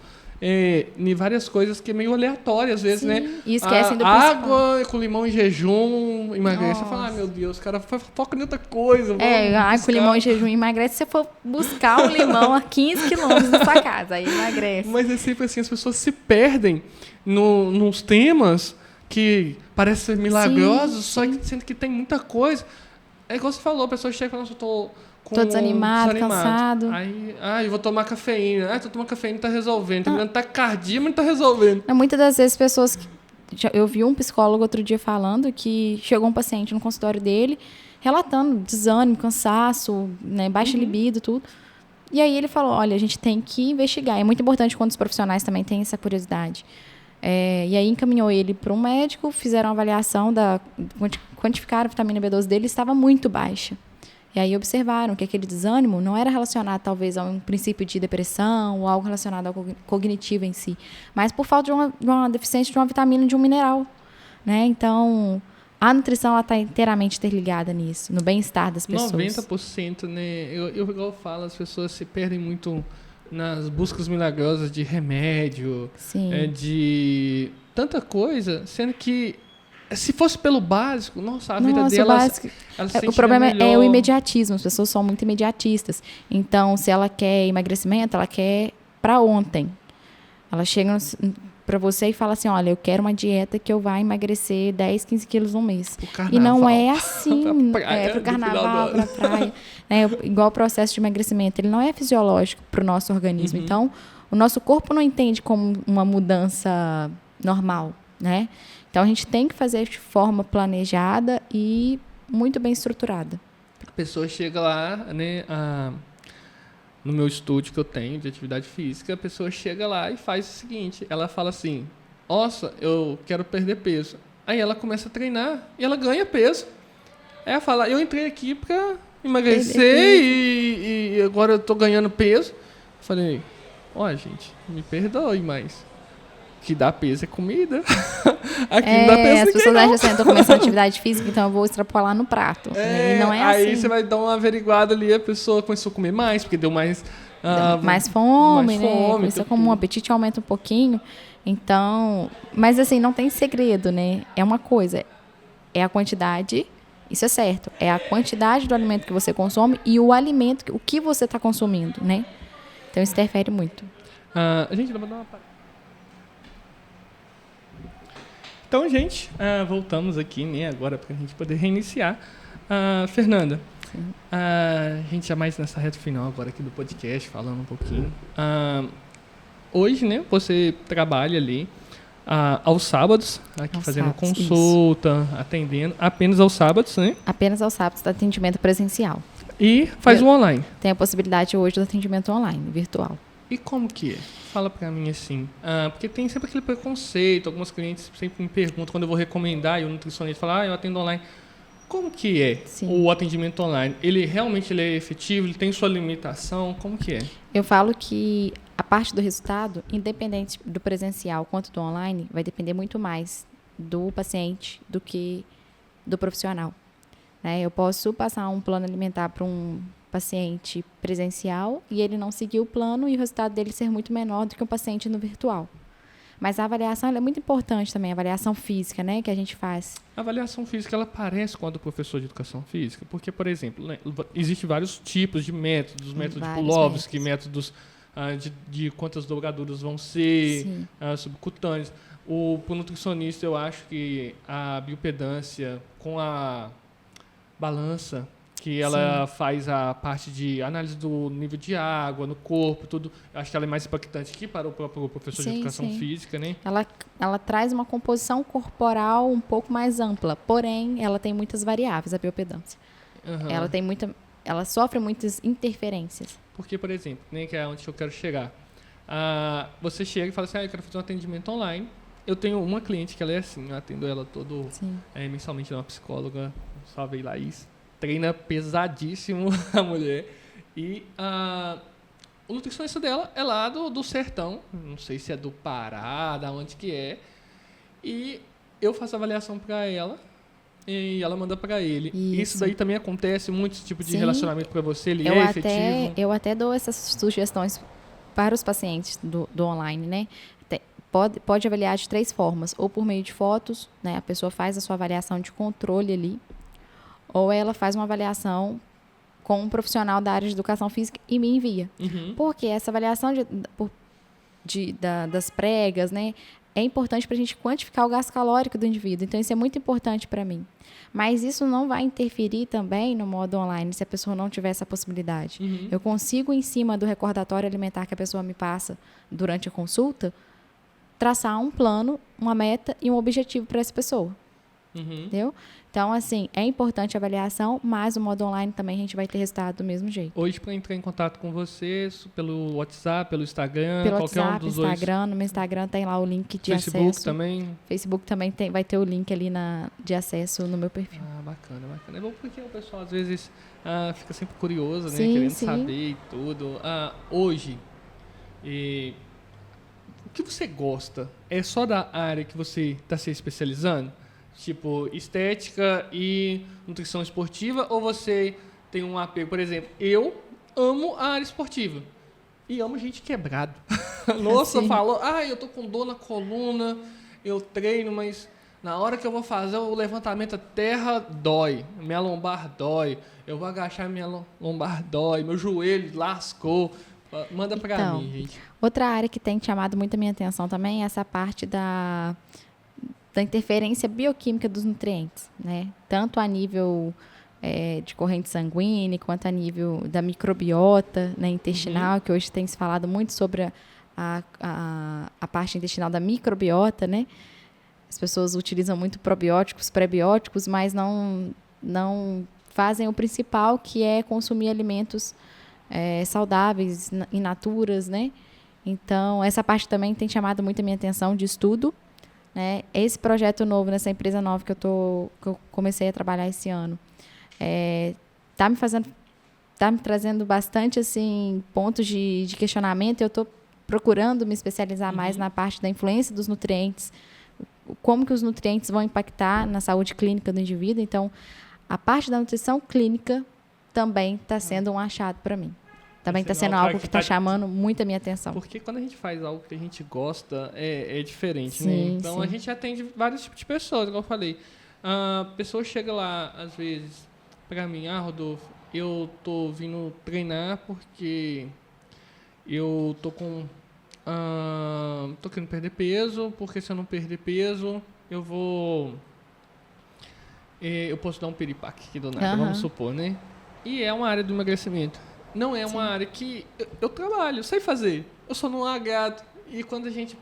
em várias coisas que é meio aleatório, às vezes, né? E esquecem do principal. Água com limão em jejum emagrece. Você fala, meu Deus, o cara foca em outra coisa. Água com limão em jejum emagrece se você for buscar um limão a 15 quilômetros da sua casa, aí emagrece. Mas é sempre assim, as pessoas se perdem nos temas que parecem ser milagrosos, só que sendo que tem muita coisa. É igual você falou, a pessoa chega e fala, tô desanimado, cansado. Aí, eu vou tomar cafeína. Tô tomando cafeína, tá resolvendo. Tá vendo taquicardia, mas não tá resolvendo. Muitas das vezes, pessoas... Eu vi um psicólogo outro dia falando que chegou um paciente no consultório dele, relatando desânimo, cansaço, né, baixa libido, tudo. E aí ele falou, olha, a gente tem que investigar. É muito importante quando os profissionais também têm essa curiosidade. E aí encaminhou ele para um médico, fizeram uma avaliação, quantificaram a vitamina B12 dele, estava muito baixa. E aí observaram que aquele desânimo não era relacionado, talvez, a um princípio de depressão ou algo relacionado ao cognitivo em si, mas por falta de uma deficiência de uma vitamina, de um mineral, né? Então, a nutrição está inteiramente interligada nisso, no bem-estar das pessoas. 90%, né? Eu igual eu falo, as pessoas se perdem muito nas buscas milagrosas de remédio, de tanta coisa, sendo que se fosse pelo básico, nossa, a vida delas... O problema é o imediatismo. As pessoas são muito imediatistas. Então, se ela quer emagrecimento, ela quer para ontem. Ela chega para você e fala assim, olha, eu quero uma dieta que eu vá emagrecer 10, 15 quilos no mês. E não é assim. Para o carnaval, para a praia. Igual o processo de emagrecimento. Ele não é fisiológico para o nosso organismo. Então, o nosso corpo não entende como uma mudança normal, né? Então, a gente tem que fazer de forma planejada e muito bem estruturada. A pessoa chega lá, né, no meu estúdio que eu tenho de atividade física, a pessoa chega lá e faz o seguinte, ela fala assim, nossa, eu quero perder peso. Aí ela começa a treinar e ela ganha peso. Aí ela fala, eu entrei aqui para emagrecer e agora eu estou ganhando peso. Eu falei, gente, me perdoe, mas... que dá peso é comida. Aqui não dá peso. As pessoas acham assim, eu tô começando atividade física, então eu vou extrapolar no prato. E não é aí assim. Você vai dar uma averiguada ali, a pessoa começou a comer mais, porque deu mais... mais fome, né? Começou como um apetite aumenta um pouquinho. Então... Mas assim, não tem segredo, né? É uma coisa. É a quantidade... Isso é certo. É a quantidade do alimento que você consome e o alimento, o que você está consumindo, né? Então isso interfere muito. A gente vai dar uma parada. Então, gente, voltamos aqui, né, agora para a gente poder reiniciar. Fernanda, a gente já mais nessa reta final agora aqui do podcast, falando um pouquinho. Hoje, né, você trabalha ali aos sábados, aqui aos fazendo sábados, consulta, isso. Atendendo, apenas aos sábados, né? Apenas aos sábados, atendimento presencial. E faz o online. Tem a possibilidade hoje do atendimento online, virtual. E como que é? Fala pra mim assim, porque tem sempre aquele preconceito, algumas clientes sempre me perguntam quando eu vou recomendar e o nutricionista fala, eu atendo online. Como que é Sim. o atendimento online? Ele realmente é efetivo? Ele tem sua limitação? Como que é? Eu falo que a parte do resultado, independente do presencial quanto do online, vai depender muito mais do paciente do que do profissional. Né? Eu posso passar um plano alimentar para um paciente presencial e ele não seguir o plano e o resultado dele ser muito menor do que um paciente no virtual. Mas a avaliação ela é muito importante também, a avaliação física, né, que a gente faz. A avaliação física, ela parece com a do professor de educação física, porque, por exemplo, né, existem vários tipos de métodos, métodos de Pulowski, métodos de quantas dobraduras vão ser, subcutâneas. Para o nutricionista, eu acho que a biopedância com a balança, que ela faz a parte de análise do nível de água no corpo, tudo. Eu acho que ela é mais impactante que para o próprio professor de educação física, né? Ela traz uma composição corporal um pouco mais ampla, porém, ela tem muitas variáveis, a biopedância. Ela sofre muitas interferências. Porque, por exemplo, né, que é onde eu quero chegar. Você chega e fala assim, eu quero fazer um atendimento online. Eu tenho uma cliente que ela é assim, eu atendo ela mensalmente, é uma psicóloga, salve aí, Laís. Treina pesadíssimo a mulher. E o nutricionista dela é lá do sertão. Não sei se é do Pará, da onde que é. E eu faço a avaliação para ela e ela manda para ele. Isso daí também acontece, muito esse tipo de relacionamento para você, ele é efetivo? Eu até dou essas sugestões para os pacientes do online, né? Pode avaliar de 3 formas. Ou por meio de fotos, né? A pessoa faz a sua avaliação de controle ali. Ou ela faz uma avaliação com um profissional da área de educação física e me envia. Porque essa avaliação das pregas, né, é importante para a gente quantificar o gasto calórico do indivíduo. Então, isso é muito importante para mim. Mas isso não vai interferir também no modo online, se a pessoa não tiver essa possibilidade. Eu consigo, em cima do recordatório alimentar que a pessoa me passa durante a consulta, traçar um plano, uma meta e um objetivo para essa pessoa. Entendeu? Então, assim, é importante a avaliação, mas o modo online também a gente vai ter resultado do mesmo jeito. Hoje, para entrar em contato com vocês, pelo WhatsApp, pelo Instagram, pelo qualquer WhatsApp, um dos Instagram, no meu Instagram tem lá o link de Facebook acesso. Também? Facebook também vai ter o link ali de acesso no meu perfil. Bacana. É bom porque o pessoal, às vezes, fica sempre curioso, né? Sim, Querendo sim. saber e tudo. Hoje, o que você gosta? É só da área que você está se especializando? Tipo, estética e nutrição esportiva? Ou você tem um apego? Por exemplo, eu amo a área esportiva. E amo gente quebrada. Nossa, falou, eu tô com dor na coluna, eu treino, mas na hora que eu vou fazer o levantamento a terra, dói. Minha lombar dói. Eu vou agachar, minha lombar dói. Meu joelho lascou. Manda pra mim, gente. Outra área que tem chamado muito a minha atenção também é essa parte da interferência bioquímica dos nutrientes, né? Tanto a nível de corrente sanguínea, quanto a nível da microbiota, né, intestinal, que hoje tem se falado muito sobre a parte intestinal da microbiota, né? As pessoas utilizam muito probióticos, prebióticos, mas não fazem o principal, que é consumir alimentos saudáveis, in naturas, né? Então, essa parte também tem chamado muito a minha atenção de estudo, né? Esse projeto novo, nessa empresa nova que eu comecei a trabalhar esse ano, tá me trazendo bastante assim, pontos de questionamento. Eu estou procurando me especializar mais na parte da influência dos nutrientes, como que os nutrientes vão impactar na saúde clínica do indivíduo. Então, a parte da nutrição clínica também está sendo um achado para mim. Também está sendo algo que está chamando muito a minha atenção. Porque quando a gente faz algo que a gente gosta, é diferente, né? Então, a gente atende vários tipos de pessoas, igual eu falei. A pessoa chega lá, às vezes, para mim, Rodolfo, eu tô vindo treinar porque eu tô tô querendo perder peso, porque se eu não perder peso, eu posso dar um piripaque aqui do nada, vamos supor, né? E é uma área do emagrecimento. Não é uma área que eu trabalho, eu sei fazer. Eu só não agrado. E quando a gente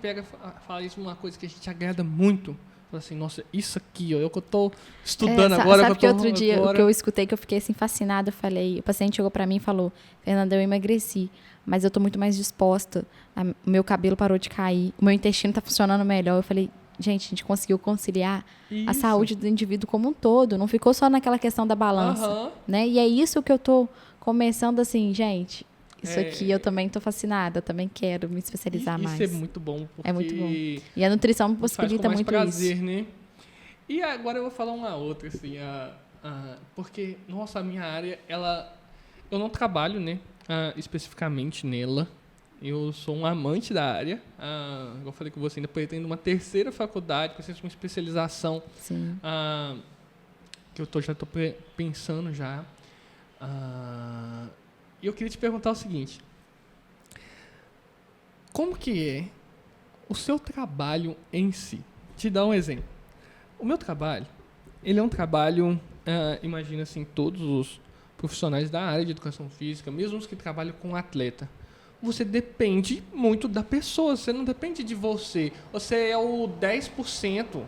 fala isso, uma coisa que a gente agrada muito, fala assim, nossa, isso aqui, ó, eu que eu tô estudando agora. Sabe que outro dia, o que eu escutei, que eu fiquei assim, fascinada, eu falei, o paciente chegou pra mim e falou, Fernanda, eu emagreci, mas eu tô muito mais disposta, o meu cabelo parou de cair, o meu intestino tá funcionando melhor. Eu falei, gente, a gente conseguiu conciliar a Isso. saúde do indivíduo como um todo. Não ficou só naquela questão da balança, Aham. né? E é isso que eu tô começando assim, gente. Isso É. aqui eu também tô fascinada, eu também quero me especializar mais. Isso é muito bom, porque É muito bom. E a nutrição me faz com possibilita mais muito prazer, isso. né? E agora eu vou falar uma outra, assim, porque, nossa, a minha área, eu não trabalho, né, especificamente nela. Eu sou um amante da área. Eu falei com você, ainda pretendo uma terceira faculdade, precisa de uma especialização, Sim. que já estou pensando já. E eu queria te perguntar o seguinte: como que é o seu trabalho em si? Te dar um exemplo. O meu trabalho, ele é um trabalho, imagina assim, todos os profissionais da área de educação física, mesmo os que trabalham com atleta, você depende muito da pessoa, você não depende de você. Você é o 10%.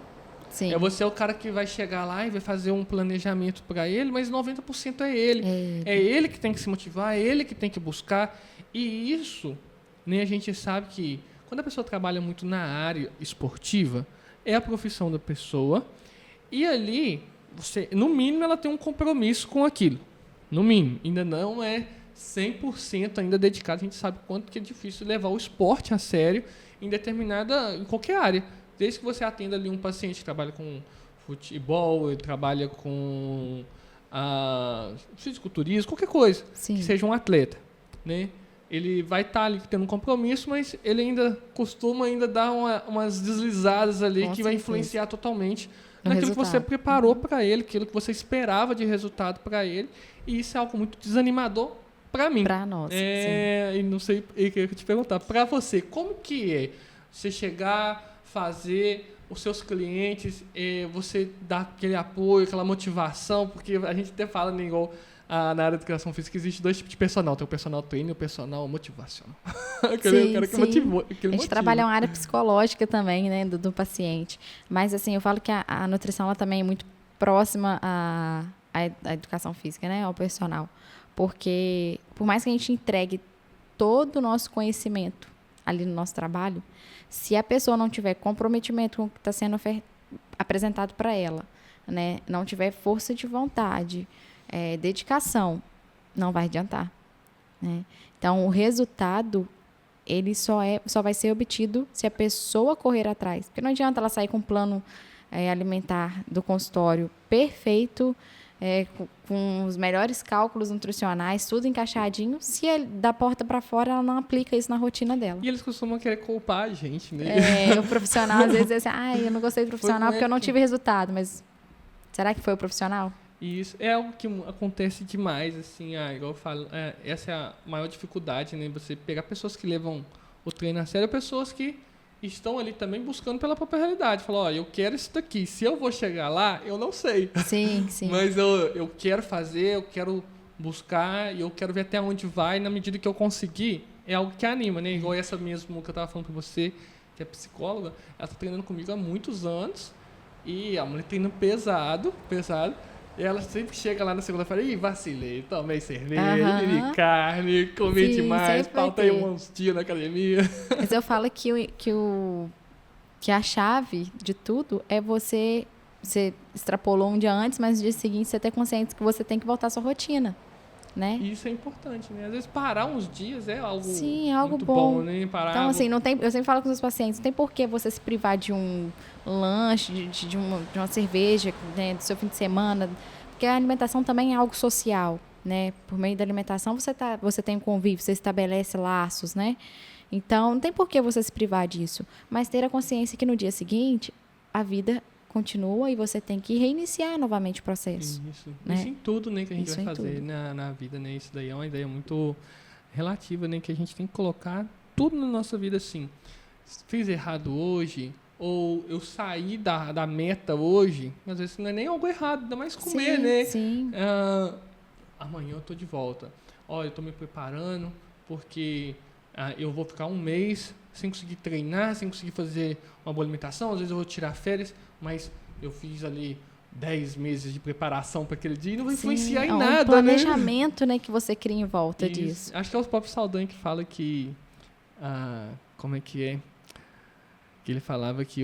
Sim. Você é o cara que vai chegar lá e vai fazer um planejamento para ele, mas 90% é ele. É ele que tem que se motivar, é ele que tem que buscar. E isso, né, a gente sabe que quando a pessoa trabalha muito na área esportiva, é a profissão da pessoa. E ali, no mínimo, ela tem um compromisso com aquilo. No mínimo. Ainda não é 100% ainda dedicado. A gente sabe quanto que é difícil levar o esporte a sério em qualquer área. Desde que você atenda ali um paciente que trabalha com futebol, ele trabalha com fisiculturismo, qualquer coisa, Sim. que seja um atleta, né? Ele vai estar ali tendo um compromisso, mas ele ainda costuma dar umas deslizadas ali Com que vai certeza. influenciar totalmente No naquilo que você resultado. preparou para ele, aquilo que você esperava de resultado para ele. E isso é algo muito desanimador para mim. Pra nós, E não sei, eu queria te perguntar, para você, como que é você chegar, fazer os seus clientes, você dar aquele apoio, aquela motivação, porque a gente até fala, né, igual na área de educação física, existe 2 tipos de personal. Tem o personal trainer e o personal motivacional. Sim, que sim. motivou. A gente trabalha uma área psicológica também, né, do paciente. Mas, assim, eu falo que a nutrição ela também é muito próxima à educação física, né, ao personal. Porque, por mais que a gente entregue todo o nosso conhecimento ali no nosso trabalho, se a pessoa não tiver comprometimento com o que está sendo apresentado para ela, né, não tiver força de vontade, dedicação, não vai adiantar, né? Então, o resultado, ele só vai ser obtido se a pessoa correr atrás. Porque não adianta ela sair com um plano alimentar do consultório perfeito, com os melhores cálculos nutricionais, tudo encaixadinho, se da porta para fora ela não aplica isso na rotina dela. E eles costumam querer culpar a gente, né? O profissional, às vezes, é assim, eu não gostei do profissional porque eu não tive resultado, mas será que foi o profissional? Isso é algo que acontece demais, assim, igual eu falo, essa é a maior dificuldade, né? Você pegar pessoas que levam o treino a sério, pessoas que estão ali também buscando pela própria realidade. Falam, eu quero isso daqui, se eu vou chegar lá, eu não sei. Sim, sim. Mas eu quero fazer, eu quero buscar, e eu quero ver até onde vai, na medida que eu conseguir, é algo que anima, né? Igual essa mesmo que eu estava falando com você, que é psicóloga, ela está treinando comigo há muitos anos, e a mulher treina pesado, e ela sempre chega lá na segunda-feira, vacilei, tomei cerveja, comi carne, comi demais, faltei uns dias na academia. Mas eu falo que a chave de tudo é você extrapolou um dia antes, mas no dia seguinte você ter consciência que você tem que voltar à sua rotina, né? Isso é importante, né? Às vezes parar uns dias é algo, sim, é algo muito bom, né? Então, assim, eu sempre falo com os pacientes, não tem por que você se privar de um lanche, de uma cerveja, né, do seu fim de semana, porque a alimentação também é algo social, né? Por meio da alimentação você tem um convívio, você estabelece laços, né? Então, não tem por que você se privar disso, mas ter a consciência que no dia seguinte a vida continua e você tem que reiniciar novamente o processo. Isso, né? Isso em tudo, né, que a gente Isso vai fazer na vida, né? Isso daí é uma ideia muito relativa, né? Que a gente tem que colocar tudo na nossa vida assim. Fiz errado hoje, ou eu saí da meta hoje, às vezes não é nem algo errado, ainda mais comer, né? Sim. Amanhã eu tô de volta. Olha, eu tô me preparando, porque eu vou ficar um mês sem conseguir treinar, sem conseguir fazer uma boa alimentação, às vezes eu vou tirar férias, mas eu fiz ali 10 meses de preparação para aquele dia e não vai influenciar em nada, um planejamento, né, que você cria em volta disso. Acho que é o próprio Saldanha que fala que como é que é? que ele falava que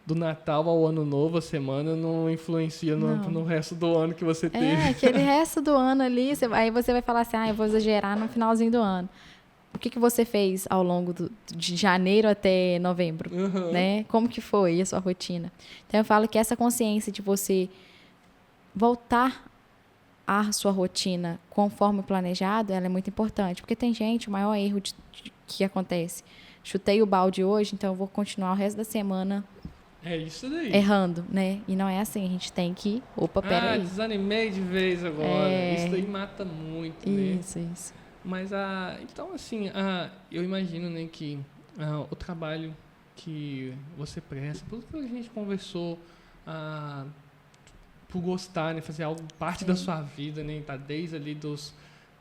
do Natal ao Ano Novo, a semana não influencia no resto do ano que você teve. Aquele resto do ano ali, aí você vai falar assim, eu vou exagerar no finalzinho do ano. O que você fez ao longo de janeiro até novembro, né? Como que foi a sua rotina? Então, eu falo que essa consciência de você voltar à sua rotina conforme planejado, ela é muito importante. Porque tem gente, o maior erro que acontece, chutei o balde hoje, então eu vou continuar o resto da semana isso daí. Errando, né? E não é assim, a gente tem que... peraí. Desanimei de vez agora. Isso daí mata muito, né? Isso. Mas, então, assim, eu imagino, né, que o trabalho que você presta, tudo que a gente conversou, por gostar, né, fazer algo parte da sua vida, né, tá desde ali dos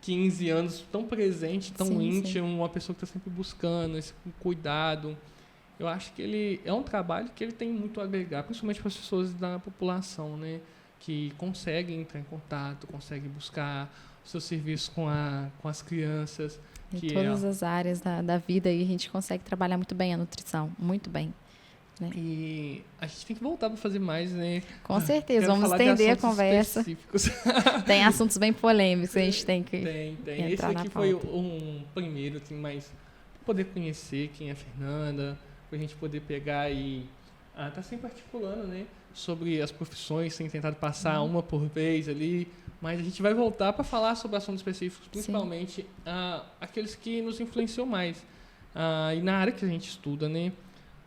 15 anos tão presente, tão íntimo, uma pessoa que está sempre buscando esse cuidado. Eu acho que ele é um trabalho que ele tem muito a agregar, principalmente para as pessoas da população, né, que conseguem entrar em contato, conseguem buscar o seu serviço com as crianças. Em todas as áreas da vida aí a gente consegue trabalhar muito bem a nutrição, muito bem. Né? E a gente tem que voltar para fazer mais, né? Com certeza, vamos estender a conversa. Tem assuntos bem polêmicos que a gente tem que Tem. Esse aqui foi um primeiro, assim, mas poder conhecer quem é a Fernanda, para a gente poder pegar e tá sempre articulando, né, sobre as profissões, sem tentar passar uma por vez ali, mas a gente vai voltar para falar sobre assuntos específicos, principalmente aqueles que nos influenciam mais e na área que a gente estuda, né?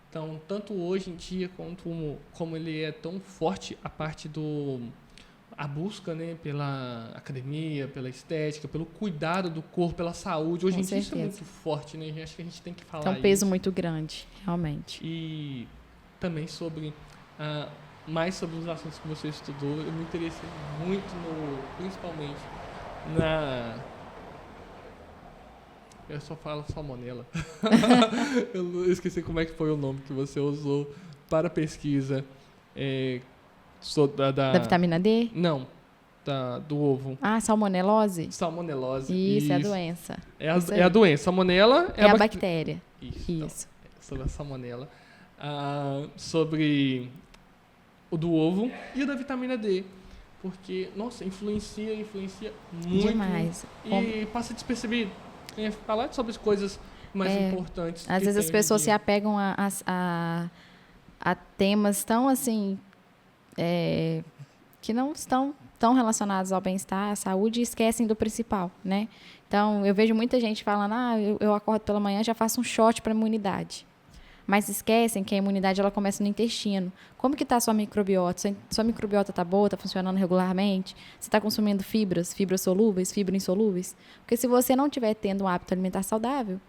Então, tanto hoje em dia quanto como ele é tão forte a parte a busca, né, pela academia, pela estética, pelo cuidado do corpo, pela saúde. Hoje em dia isso é muito forte, né? Acho que a gente tem que falar isso. É um peso muito grande, realmente. E também sobre mais sobre os assuntos que você estudou. Eu me interessei muito principalmente eu só falo salmonela. Eu esqueci como é que foi o nome que você usou para a pesquisa da vitamina D? Não, do ovo. Salmonelose? Salmonelose. Isso, é a doença. É a doença. Salmonela é a bactéria. Isso. Então, sobre a salmonela. Sobre o do ovo e o da vitamina D. Porque, nossa, influencia muito. Demais. E passa despercebido. Falar sobre as coisas mais importantes. Às vezes as pessoas se apegam a temas tão assim que não estão tão relacionados ao bem-estar, à saúde, e esquecem do principal, né? Então, eu vejo muita gente falando, eu acordo pela manhã, já faço um shot para a imunidade. Mas esquecem que a imunidade ela começa no intestino. Como que está a sua microbiota? Sua microbiota está boa, está funcionando regularmente? Você está consumindo fibras solúveis, fibras insolúveis? Porque se você não estiver tendo um hábito alimentar saudável,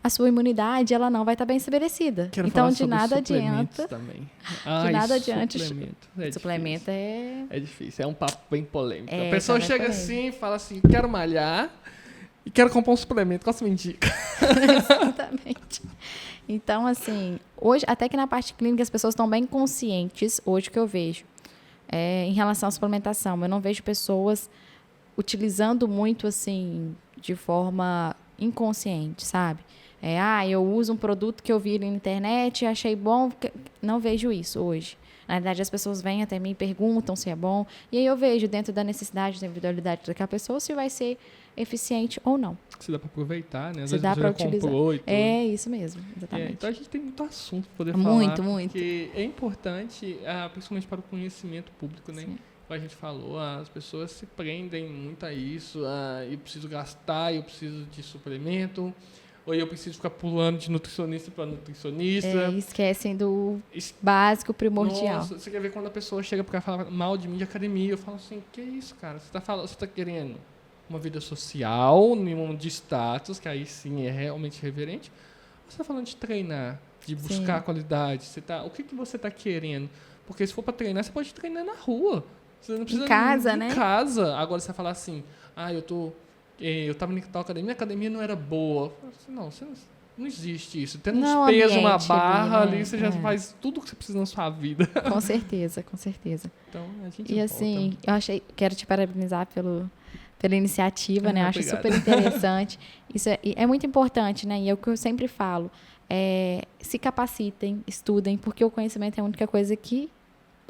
a sua imunidade ela não vai estar bem estabelecida. Então, de nada adianta. Também. De nada adianta. Suplemento é difícil, é um papo bem polêmico. A pessoa chega assim e fala assim: quero malhar e quero comprar um suplemento. Qual você me indica? Exatamente. Então, assim, hoje, até que na parte clínica as pessoas estão bem conscientes, hoje que eu vejo, em relação à suplementação. Eu não vejo pessoas utilizando muito, assim, de forma inconsciente, sabe? Eu uso um produto que eu vi na internet, achei bom, não vejo isso hoje. Na verdade, as pessoas vêm até mim e perguntam se é bom, e aí eu vejo dentro da necessidade, da individualidade daquela pessoa, se vai ser eficiente ou não. Se dá para aproveitar, né? Às vezes dá para utilizar. Isso mesmo, exatamente. Então a gente tem muito assunto para poder falar. Muito. Porque é importante, principalmente para o conhecimento público, né? Sim. Como a gente falou, as pessoas se prendem muito a isso. Eu preciso gastar, eu preciso de suplemento, ou eu preciso ficar pulando de nutricionista para nutricionista. Esquecem do básico, primordial. Nossa, você quer ver quando a pessoa chega para falar mal de mim de academia, eu falo assim, que isso, cara? Você tá querendo uma vida social, nenhum de status, que aí sim é realmente reverente, ou você está falando de treinar, de buscar qualidade? O que você está querendo? Porque se for para treinar, você pode treinar na rua. Você não precisa em casa, né? Em casa. Agora você vai falar assim, eu estava em tal academia, a academia não era boa. Não, não existe isso. Tendo uns pesos, uma barra ali, você já faz tudo o que você precisa na sua vida. Com certeza. Então, a gente assim, quero te parabenizar pela iniciativa, né? Eu acho Obrigado. super interessante. Isso é muito importante, né? E é o que eu sempre falo. Se capacitem, estudem, porque o conhecimento é a única coisa que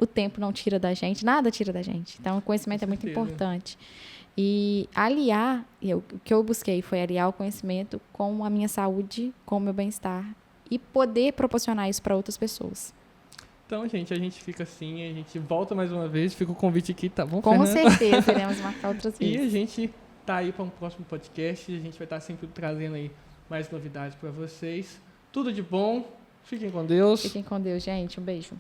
o tempo não tira da gente, nada tira da gente. Então, o conhecimento é muito importante. E aliar, o que eu busquei foi aliar o conhecimento com a minha saúde, com o meu bem-estar e poder proporcionar isso para outras pessoas. Então, gente, a gente fica assim, a gente volta mais uma vez, fica o convite aqui, tá bom, Com Fernanda? certeza, iremos marcar outras vezes. E a gente tá aí para um próximo podcast, a gente vai estar sempre trazendo aí mais novidades para vocês. Tudo de bom, fiquem com Deus. Fiquem com Deus, gente, um beijo.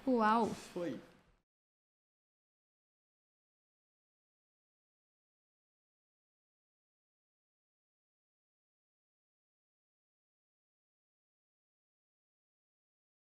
Uau! Foi.